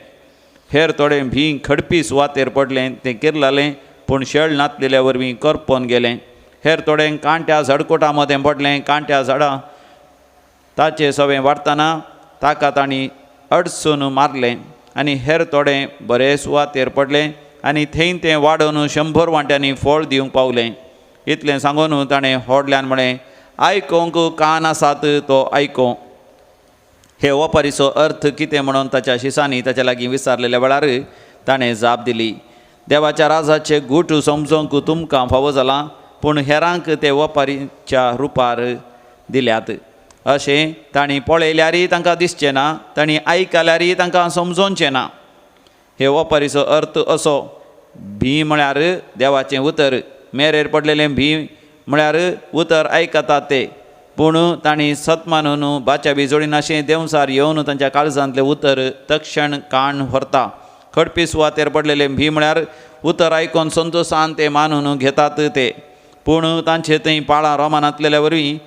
हेर थोडें भी खडपी सुवातेर पडलें. तें किरलालें पूण शेळ नातलेल्या वरवीं करपोन गेलें. हेर थोडें कांट्या झाडकोटा मदें पडलें. कांट्या झाडां ताचें सवें वाडटना ताका तांणी अडसून मारलें. आनी हेर थोडें बरें सुवातेर पडलें आनी थंय तें वाडोवन 100 वांट्यांनी फळ दिवंक पावलें. इतलें सांगून ताणें व्हडल्यान म्हळें, आयकोंक कान आसात तो आयको. हे ओपारीचो अर्थ कितें म्हणून ताच्या शिसांनी ताच्या लागीं विचारलेल्या वेळार ताणें जाप दिली, देवाच्या राजाचे गूठ समजोवंक तुमकां फावो जाला, पूण हेरांक ते ओपारीच्या रुपार दिल्यात. अशें तांणी पळयल्यारय तांकां दिसचें ना, तांणी आयकल्यारय तांकां समजोवचें ना. हे ओपारीचो अर्थ असो, भी म्हळ्यार देवाचें उतर, मेरेर पडलेलें भी म्हळ्यार उतर आयकतात ते. पूण तांणी सत मानून बाच्या बिजोडीन अशें देंवसार येवन तांच्या काळजांतलें उतर तक्षण कान व्हरता. खडपी सुवातेर पडलेलें भी म्हळ्यार उतर आयकोन संतोशान ते मानून घेतात ते. पूण तांचे थंय पाळां रोमानांतलेल्या वरवीं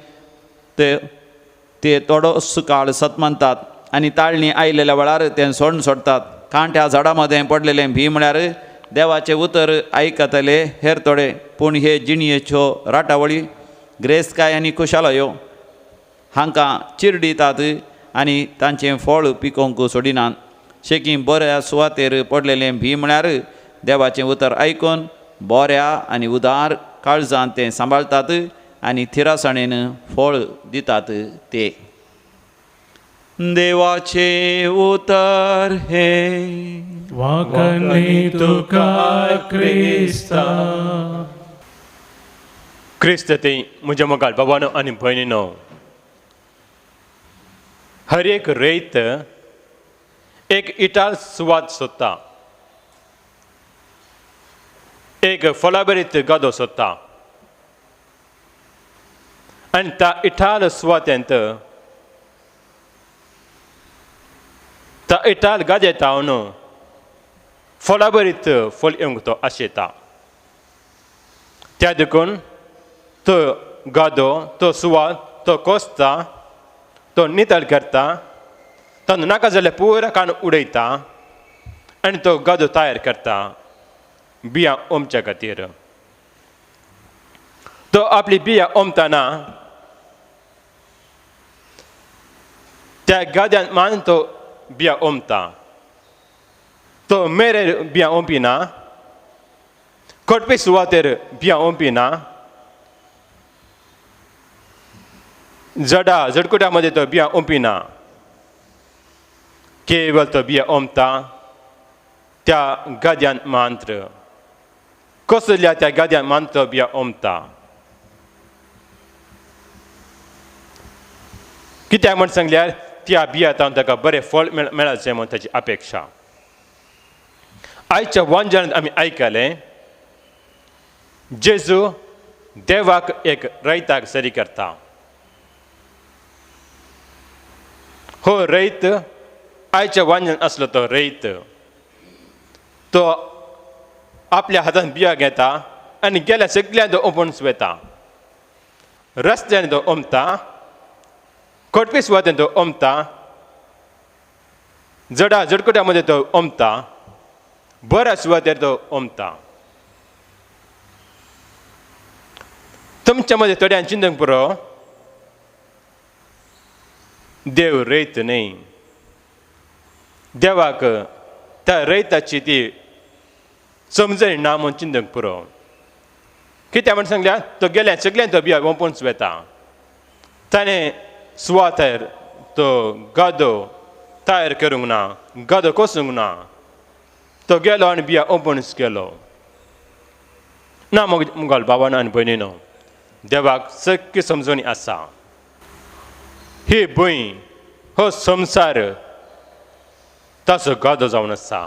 ते थोडोस काळ सत मानतात आनी ताळणी आयलेल्या वेळार तें सोडटात. कांट्या झाडां मदें पडलेलें भी म्हळ्यार देवाचें उतर आयकतले हेर थोडे, पूण हे जिणयेच्यो राटावळी ग्रेस्काय आनी कुशालयो हांकां चिरडितात आनी तांचें फळ पिकोवंक सोडिनात. शेकी बऱ्या सुवातेर पडलेलें भी म्हळ्यार देवाचें उतर आयकून बऱ्या आनी उदार काळजांत तें सांबाळतात आनी थिरासणेन फळ दितात ते. देवाचे उतर हे वाकणी तुका क्रिस्ता. क्रिस्त ते म्हज्या मोगाळ बाबानो आनी भयणीनो, हर एक रैत एक इटाळ सुवात सोदता, एक फळाबरीत गादो सोदता, आनी त्या इटाळ सुवातेंत त्या इटाळ गादयेंत हांव फळाबरीत फळ येवंक तो आशेता. त्या देखून तो गादो, तो सुवात, तो कोसता, तो नितळ करता, तांदूळ नाका जाल्यार पुरा काडून उडयता आनी तो गादो तयार करता बियां ओमच्या खातीर. तो आपली बियां ओमतना त्या गाद्यान मान तो बियां ओमता. तो मेरेर बियां ओंपिना, कोटपी सुवातेर बियां ओंपिना, जडकुट्या मध्ये तो बियां ओंपिना. केवळ तो बियां ओमता त्या गाद्यान मात्र, कोसल्या त्या गाद्यान मात्र तो बियां ओमता. कित्याक म्हण सांगल्यार त्या बियांत ताका बरें फळ मेळचें म्हण ताची अपेक्षा. आयच्या वांजळांत आमी आयकलें, जेजू देवाक एक रैताक सरी करता. हो रैत आयच्या वांजळांत आसलो तो रैत. तो आपल्या हातांत बियां घेता आनी गेल्या सगळ्यांक तो ओंपून वता. रस्त्यान तो ओमता, कोटपी सुवातेन तो ओमता, जडकुट्या मध्ये तो ओमता, बऱ्या सुवातेर तो ओमता. तुमच्या मध्ये थोड्यान चिंतूंक पुरो, देव रैत न्ही. देवाक त्या रैताची ती समजणी ना म्हूण चिंतूंक पुरो. कित्याक म्हण सांगल्यार तो गेल्या सगळ्यांक तो बियां ओंपून वता. ताणें सुवातेर तो गादो तयार करूंक ना, गादो कोसूंक ना. तो गेलो आनी बियां ओंपूनच गेलो ना. मुगाल बाबानो आनी भयणीनो, देवाक सगळी समजणी आसा. ही भूंय, हो संवसार ताचो गादो जावन आसा,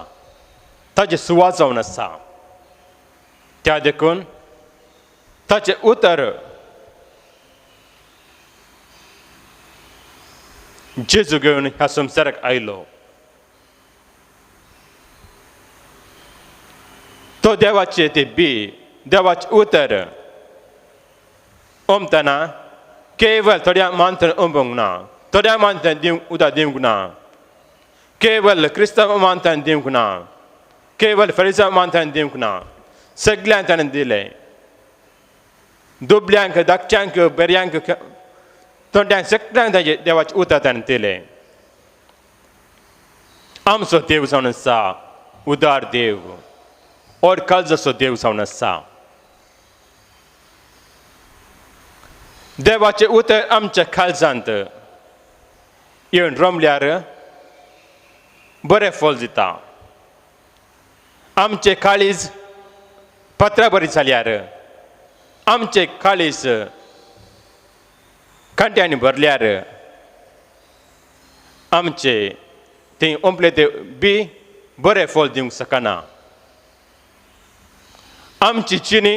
ताची सुवात जावन आसा. त्या देखून ताचें उतर जेजू घेवन ह्या संवसाराक आयलो. तो देवाचे ते देवाचें उतर ओमतना केवळ थोड्या मानसान ओंपूंक ना, थोड्या मानसान उदक दिवंक ना, केवळ क्रिस्तांव मानसान दिवंक ना, केवळ फरिसांव मानसान दिवंक ना. सगळ्यांक ताणें दिलें. दुबल्यांक, धाकट्यांक, बऱ्यांक, थोड्यांक सगळ्यांक ताचें देवाचें उतर ताणें दिलें. आमचो देव जावन आसा उदार देव, और काळजाचो देव जावन आसा. देवाचें उतर आमच्या काळजांत येवन रमल्यार बरें फळ दिता. आमचें काळीज पत्रां बरीं जाल्यार, आमचें काळीज कांट्यांनी भरल्यार आमचें थंय ओंपले ते बी बरें फळ दिवंक शकना. आमची चिनी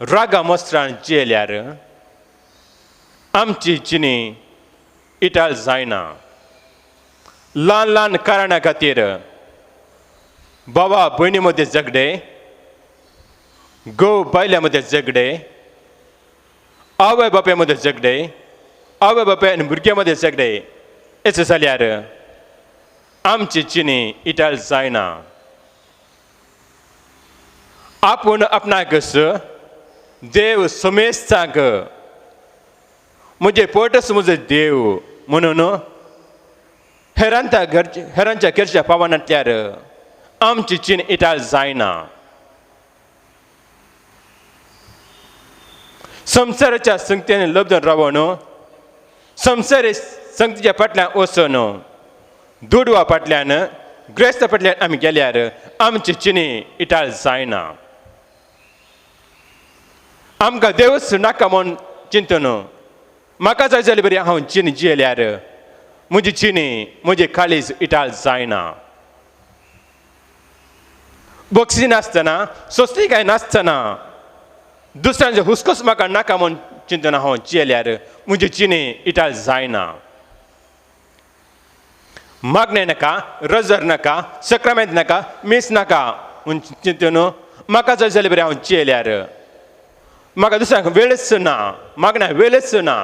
रागा मस्त्रान जियेल्यार आमची चिनी इटाळ जायना. ल्हान ल्हान कारणां खातीर भावा भयणी मदें झगडे, घोव बायल्या मदें झगडे, आवय बापाय मदें झगडे, आवय बापाय आनी भुरग्यां मदें झगडे अशें जाल्यार आमची चिनी इटाळ जायना. आपूण आपणाक देव समेस्ताक म्हणजे पोटस म्हजो देव म्हणून हेरांच्या घरच्या पावनांतल्यार आमची चीन इटाळ जायना. संवसाराच्या संगतीन लब्धून रावून संवसारी संगतीच्या फाटल्यान वचून दुडवा फाटल्यान ग्रेस्त फाटल्यान आमी गेल्यार आमची चिनी इटाळ जायना. आमकां देवच नाका म्हूण चिंतून म्हाका जाय जाल्यार बरी हांव चिनी जियेल्यार म्हजी चिनी म्हजें काळीज इटाळ जायना. बक्षी नासतना सोंसली काय नासतना दुसऱ्यांचे हुस्कोस म्हाका नाका म्हूण चिंतून हांव जियेल्यार म्हजी चिनी इटाळ जायना. मागणें नाका, रजर नाका, सक्रामेंत नाका, मीस नाका म्हूण चिंतून म्हाका जाय जाल्यार बरी हांव जियेल्यार म्हाका दुसऱ्यांक वेळच ना, मागण्या वेळच ना.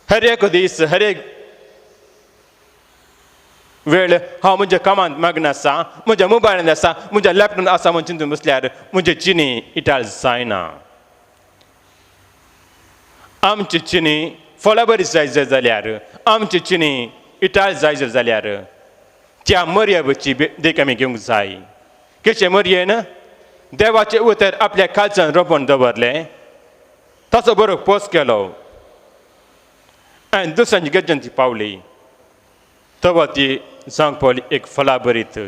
हर एक दीस हर एक वेळ हांव म्हज्या कामांत मग्न आसा, म्हज्या मोबायलांत आसा, म्हज्या लॅपटॉपांत आसा म्हूण चिंतून बसल्यार म्हजी चिनी इटाळ जायना. आमची चिनी फळां बरी जाय जाल्यार आमची चिनी इटाळ जाय जाल्यार त्या मर्यादेची देख आमी घेवंक जाय. कशे मर्येन देवाचें उतर आपल्या खालच्यान रोंपोवन दवरलें, ताचो बरो पोस केलो आनी दुसऱ्यांची गरजेन ती पावली. तवा ती जावंक पावली एक फळां बरीत.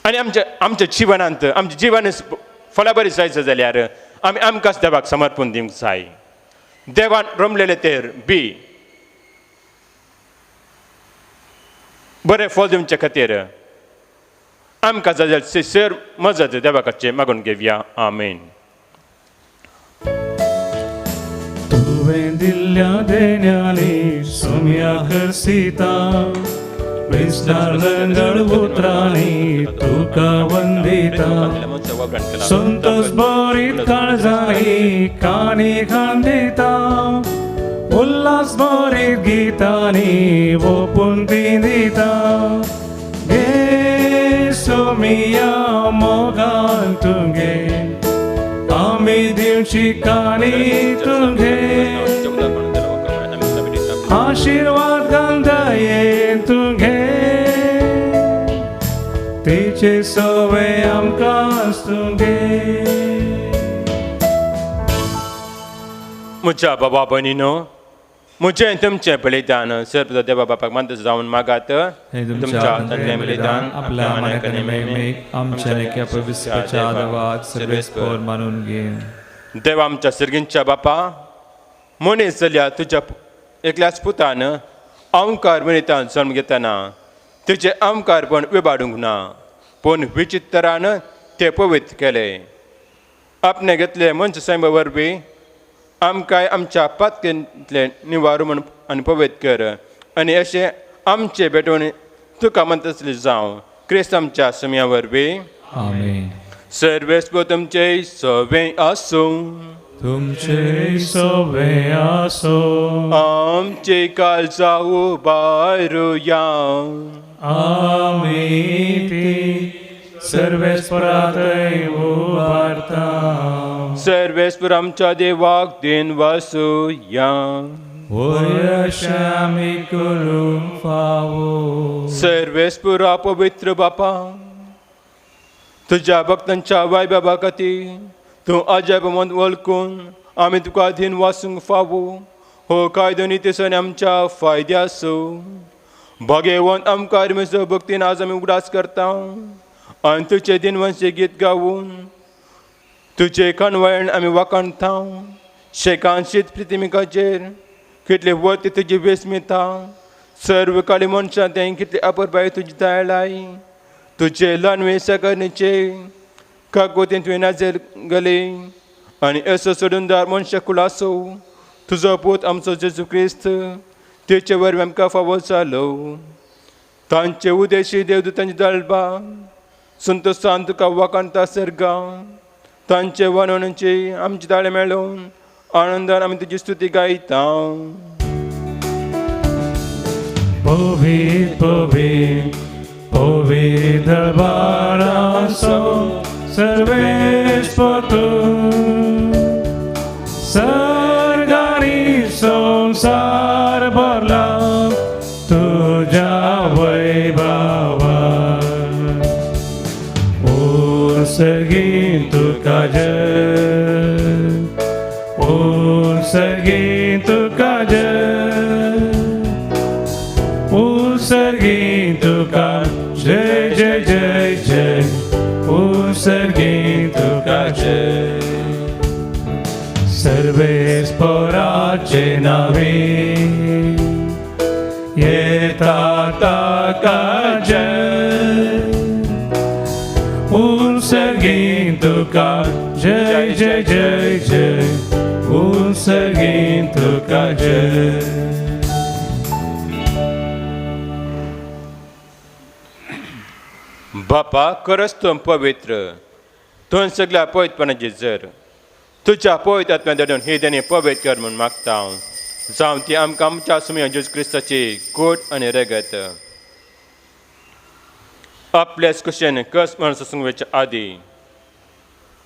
आनी आमच्या जिवनांत आमचें जिवन फळां बरी जाय जाल्यार आमी आमकांच देवाक समर्पण दिवंक जाय. देवान रोमलेले तेर बी बरें फळ दिवचे खातीर आमकां जाय जाल्यार सर मजत देवाकाचे मागून घेवया. आमेन. तुवें दिल्ल्या देण्यानी सोम्याक सीता विस्तार गड उतरांनी तुका वंदिता. संतोष बरीत काळजांनी कानी खांदिता, उल्हास बरीत गितांनी ओपून ती दिता. गे सोमिया मोगान तुगे आमी दिवची कानी तुगे. आशीर्वाद गंधाये तुगे तिचे सवय आमकां तुगे. म्हज्या बाबा भयणीनो, म्हजें तुमचें बलिदान सर्व देवा बापाक मानत जावन मागात. हे तुमच्या आंतरलें बलिदान आपल्या मनाक आनी मेळमेक आमच्या नेक्या पवित्रच्या आदवाक सर्वेस्पर मानून घे. देवा आमच्या सर्गींच्या बापा, मनीस जाल्यार तुज्या एकल्याच पुतान अहंकार मनितान जल्म घेतना तुजें अहंकारपण विबाडूंक ना, पूण विचित्रान तें पवित्र केलें. आपणे घेतले मनश सैम वरवीं आमकां आमच्या पातकेंतले निवार म्हूण आनी पवित्र कर. आनी अशें आमचे भेटवण तुका म्हणटले जावं क्रिस्त आमच्या समया वरवीं. आमेन. सर्वेस्पर तुमचे सवें आसूं, तुमचे सवय आसो. आमचे काळजा उबारुया. आमी ती सर्वेस्परांतय उबारता. सर्वेस्पर आमच्या देवाक दिन वासुया. अशें आमी करूंक फावो. सर्वेस्परा पवित्र बापा, तुज्या भक्तांच्या वायबाबा खातीर तूं अजाप मन वळखून आमी तुका दिन वासूंक फावो. हो कायदो नितीसन आमच्या फायद्या आसूं. भगेवन आमकां म्हजो भक्तीन आज आमी उगडास करता आनी तुजें दिनवंशी गीत गावून तुजें कणवळण आमी वाखणता. शेकान शीत प्रितिमिकाचेर कितले वर्ती तुजी वेसमिता. सर्व काळी मनशां तें कितली अपरबाय तुजी दयाळाय. तुजे ल्हानवे सकरणीचे काकोतीन तुवें नाजेर घाली आनी असो सोडूनदार मनशां कुलासो तुजो पूत आमचो जेजू क्रिस्त तेचे वरवीं आमकां फावो जालो. तांचे उदेशी देवदूतांची दळबा संतोशान तुका वाखणता सर्गा. तांचे वणोवणेची आमची ताळे मेळोवन आनंदान आमी तुजी स्तुती गायता. पवित्र पवित्र पवित्र दरबार आसो सर्वेस्पर तूं. सर्गानी संसार भरला तुज्या वैभवान. सर्गीं तुका जय, सर्गीं तुका जय. जय जय जय जय उत्सर्गीं तुका जय सर्वेस्पराचे नावे येता ताका जय उत्सर्गीं तुका जय जय जय जय उत्सर्गीं तुका जय बापा खरंच तूं पवित्र तुवें सगळ्या पवित्रपणाची जर तुज्या पवित्र आत्म्या धाडून ही देणी पवित्र कर म्हूण मागता हांव जावं ती आमकां आमच्या सुमया जेजू क्रिस्ताची गोड आनी रगत आपल्याच कुशेन कस माणसो सुंगवेच्या आदीं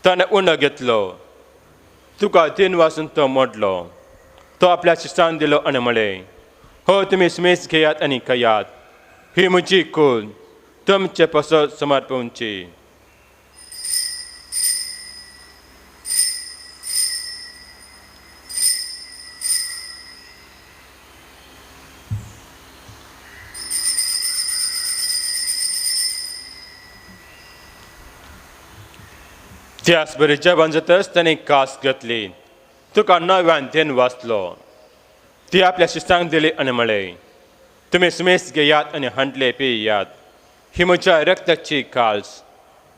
ताणें उंडो घेतलो तुका 3 वासून तो मोडलो तो आपल्या शिश्टांक दिलो आनी म्हळें हो तुमी सुमेस घेयात आनी खायात ही म्हजी कूड तुमचे पसत समर्पणची त्याच बरी जेवण जातच ताणें कास घेतली तुका नव्यान तेन वाचलो ती आपल्या शिश्टांक दिली आनी म्हळें तुमी सुमेस घेयात आनी हांडले पियात ही म्हज्या रक्ताची काल्स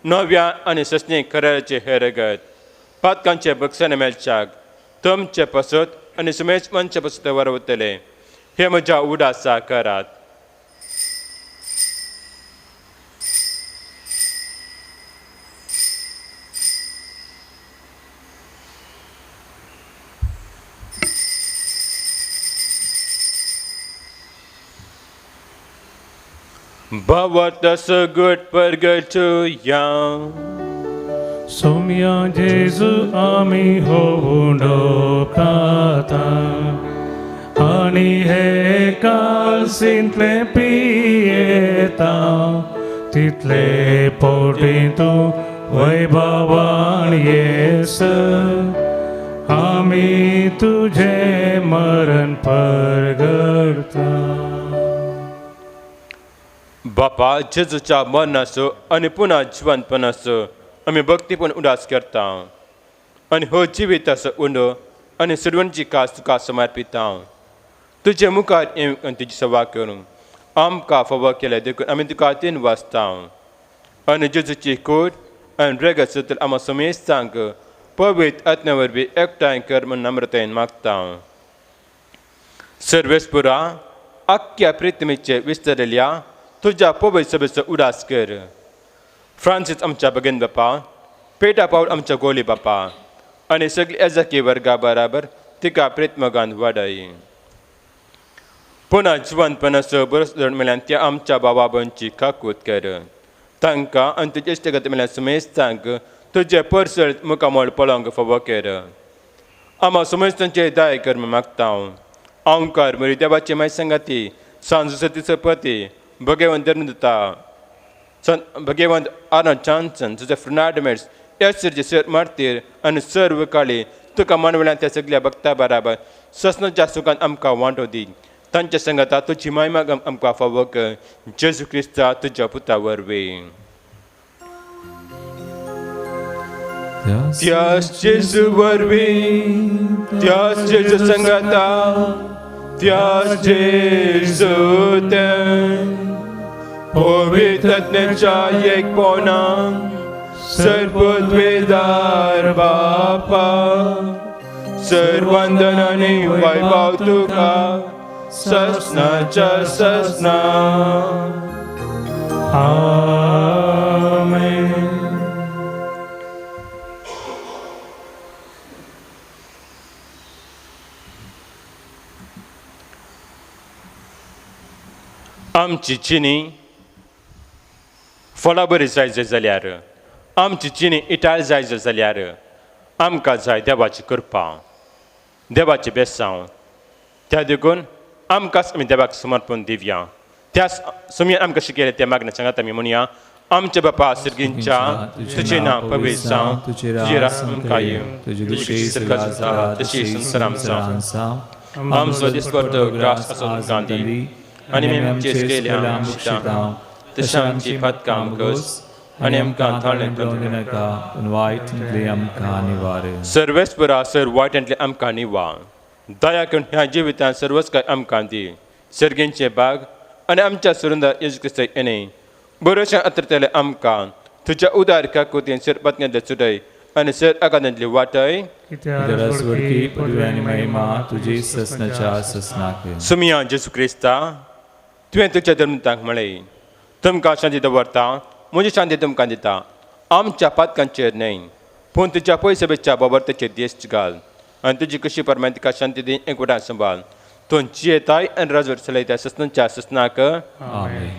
नव्या आनी सस्ने कराराचे हे रगत पातकांचे बक्षण मेलच्याक तुमचे पसत आनी सुमेश मनचे पसत वरवतले हे म्हज्या उडासा करात Bawartas good purgatoria. Somya Jesu ami hovundo kata ani he kal sintle pieta title potintu वैभवान येस ami tuje maran परगरता बापा जेजूच्या मरणाचो आनी पुन्हा जिवंतपणाचो आमी भक्तीपण उदास करता आनी हो जिविताचो उंडो आनी सुरवणची कास तुका समर्पिता तुजे मुखार येवंक आनी तुजी सेवा करूंक आमकां फावो केल्या देखून आमी तुका 3 वाजता आनी जेजूची कूड आनी रगत सुद्दां आमकां समेस्तांक पवित्र आत्म्या वरवीं एकठांय कर म्हूण नम्रतायेन मागता सर्वेस्पुरा आख्ख्या पृथ्वीचे विस्तारिल्ल्या तुझ्या पवित्र सभेचो उदास कर फ्रांसीस आमच्या भगिन बापा पेटा पावल आमच्या गोली बापा आनी सगळी येजकी वर्गा बराबर तिका प्रेतमगान वाडय पुन्हा जिवंतपणाचो बरोस मेल्यान त्या आमच्या बाबा भयणची काकूत कर तांकां आनी तुजे इश्टगत मेल्यान सुमेस्तांक तुजे परसळ मुखामोळ पळोवंक फावो कर आम्हा सुमेस्तांचे दाय कर म्हूण मागता ओंकार मरी देवाची माय संगाती सांजू सतीचो पती भगवंत धर्मदत्ता भगवंत आर्नोल्ड जॉन्सन तुझे फ्रनाडमेट्स एसरचे सर मारतीर आनी सर्व काळी तुका मनवेल्यान त्या सगळ्या भक्ता बराबर ससनाच्या सुखान आमकां वांटो दी तांच्या संगता तुजी महिमा आमकां फावो कर जेजू क्रिस्ता तुज्या पुता वरवीं त्याच जेजू वरवीं त्याच जेजू संगता त्याच जेजूतन पवित्र आत्म्याच्या एकपणान सर्वोद्वेदार बापा सर्वंदन आनी वैभव तुका ससनाच्या ससना आमेन आमची चिनी फळां बरी जाय जाल्यार आमची चिनी इटाळ जाय जाल्यार आमकां जाय देवाची कृपा देवाची बेसांव त्या देखून आमकांच आमी देवाक समर्पण दिवया त्या सुमयान आमकां शिकयलें त्या मागणें सांगात आमी म्हणया आमचे बापा सर्गींच्या तुजें नांव पवित्र जावं तुजें राज आमकां येवं तुजी सरकार जाता तशी संवसारांत आमचो दिसपट्टो ग्रास आसून आमकां दी आनी आमी आमचे केल्या आमकां तशें आमची पथकां आमकोस आनी आमकां थाळें पडूं नाका पूण वायटांतली आमकां निवार. सर्वेस्परा सर वायटांतले आमकां निवार. दया करून ह्या जिवितांत सर्वच काय आमकां दी. सर्गेंचे बाग आनी आमच्या सुरंदर येशू क्रिस्त येणे बरोशा अत्रतले आमकां तुज्या उदार काकुतीन सर पत्न्यांतले चुडय आनी सर आकांतांतली वाटय. कित्याक स्वर्गी पदवी आनी महिमा तुजी ससनाच्या ससनाक. सुमिया जेसू क्रिस्ता तुवें तुज्या धर्मतांक म्हळें तुमकां शांती दवरता म्हजी शांती तुमकां दिता. आमच्या पातकांचेर न्हय पूण तुज्या पयसबेच्या बाबरतेचेर देश घाल आनी तुजी कशी परमाय तिका शांती दी एकवटान सांबाळ. तूं जियेताय आनी राजवट चलयता ससनाच्या ससनाक. आमेन.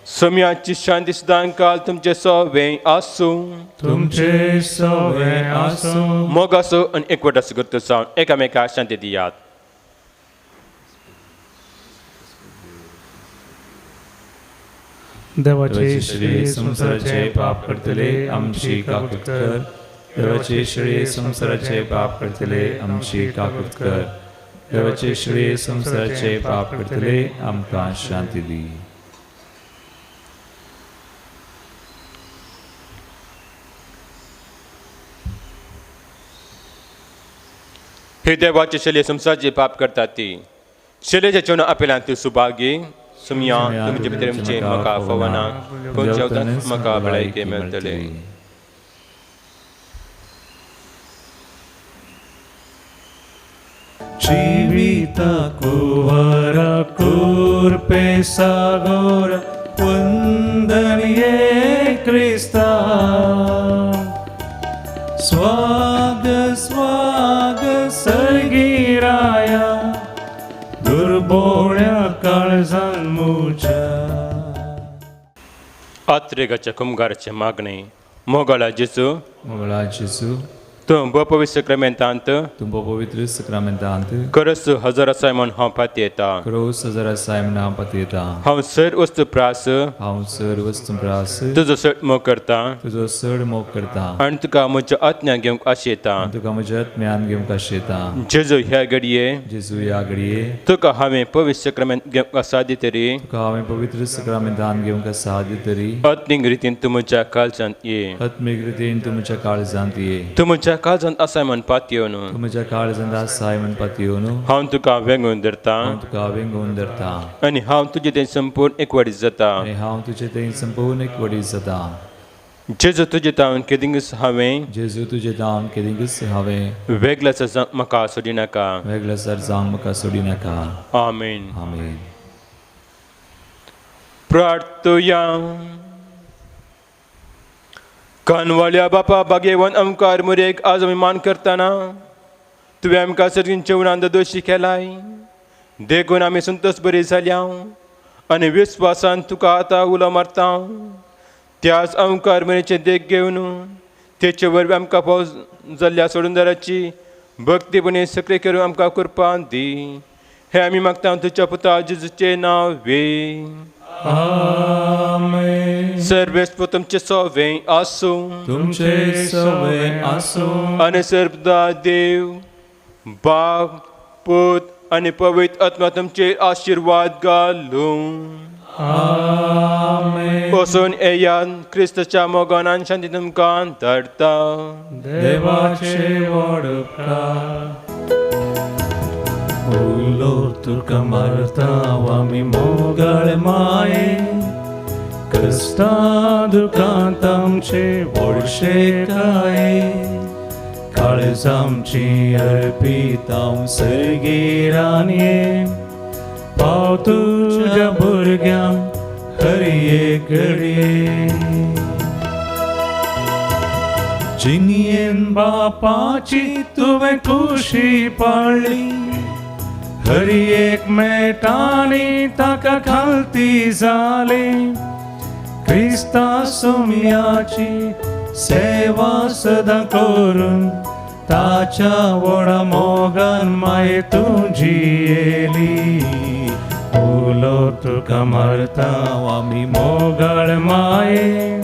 सुमियाची शांती सदां काल तुमचे सवें आसूं. तुमचे सवे आसूं. मोग आसूं आनी एकवट आसूं करता जावन एकामेकाक शांती दियात. देवाचे श्री संसाराचे पाप करतले आमची काकूत कर. देवाचे श्री संसाराचे पाप करतले आमची काकूत कर. देवाचे श्री संसाराचे पाप करतले आमकां शांती दी. हे देवाचे शैली संसाराचे पाप करतात ती शैलीच्या जेवण आपल्यान तूं सुभागी. सुमिया तुमचे भितर म्हाका फवना पूण जेवताना म्हाका भलायकी मेळटले. जीविता कुवर कुर्पे सागोर वंदनीये क्रिस्ता. स्वाग स्वाग सर्गीराया दुर्बोळ्या काळजान मुच्या. आत्रेगाच्या कुंभाराचे मागणे मोगळा जेजू मोगळा जेजू तूं बपवित्र क्रमेंतांत तुम पवित्र सक्रामेंतांत करस हजार आसाय म्हूण हांव पातयेता. क्रोस हजारा सायमना पतयता. हांव सर वस्तू प्रास हांव सर वस्तू प्रास तुजो सट मोग करता तुजो चड मोग करता आनी तुका म्हज्या आत्म्या घेवंक आशेता. आनी तुका म्हज्या ज्ञान घेवंक आशेता. जेजू ह्या घडये जेजू ह्या घडये तुका हांवें पवित्र क्रमेंत घेवंक आसादी तरी तुका हांवें पवित्र सक्रामेंतान घेवंक साद तरी आत्मीक रितीन तूं म्हज्या काळजांत ये. आत्मीक रितीन तूं म्हज्या काळजांत ये. तूं म्हज्या काळजांत आसाय म्हूण पातयेवन तूं म्हज्या काळजांत आसाय म्हूण पातयेवन हांव तुका वेंगून धरता हांव तुका वेंगोवन धरता. आनी हांव तुजे ते संपूर्ण एकवटीत जाता. आनी हांव तुजे थंय संपूर्ण एकवटीत जाता. जेजू तुजे तावन केदिंगस हांवें जेजू तुजे दावन केदिंगूच हांवें वेगळ्याच जावंक म्हाका सोडी नाका. वेगळ्यासार जावंक म्हाका सोडी नाका. आमीन. आमेन. प्रार्थया. कानवाल्या बापा बागेवन आमकां मुरेक आज आमी मान करतना तुवें आमकां सर्गीन जेवणांत दोशी केलाय. देखून आमी संतोश बरी जाल्या आनी विस्वासान तुका आतां उलो मारता. त्याच आमकां मरेचे देख घेवन तेचे वरवीं आमकां पावस जाल्ल्या सोडूनदाराची भक्तीपणी सक्रिय करून आमकां कृपा दी. हे आमी मागता तुज्या पुता जेजूचे नांव वे. आमेन. सर्वेस्प तुमचे सवें आसूं. तुमचे सवे आसूं. आनी सर्वदा देव बाप पूत आनी पवित्र आत्मा तुमचे आशिर्वाद घालूं. आमेन. वचून येयात क्रिस्ताच्या मोगान शांती तुमकां धाडटा. देवाचे व्हड उपकार. उलो तुका मारता आमी मोगाळ माये. कष्टा दुखांत आमचे व्हडशे काय. काळज आमची अर्पीत हांव सर्गेरान ये. पाव तुज्या भुरग्यांक हर एक घडये. जिनियेन बापाची तुवें खुशी पाळ्ळी. हर एक मेटांनी ताका खालती जाली. क्रिस्ता सुमियाची सेवा सदां करून ताच्या व्हडा मोगान माये तुजी येली. उलो तुका मारता आमी मोगाळ माये.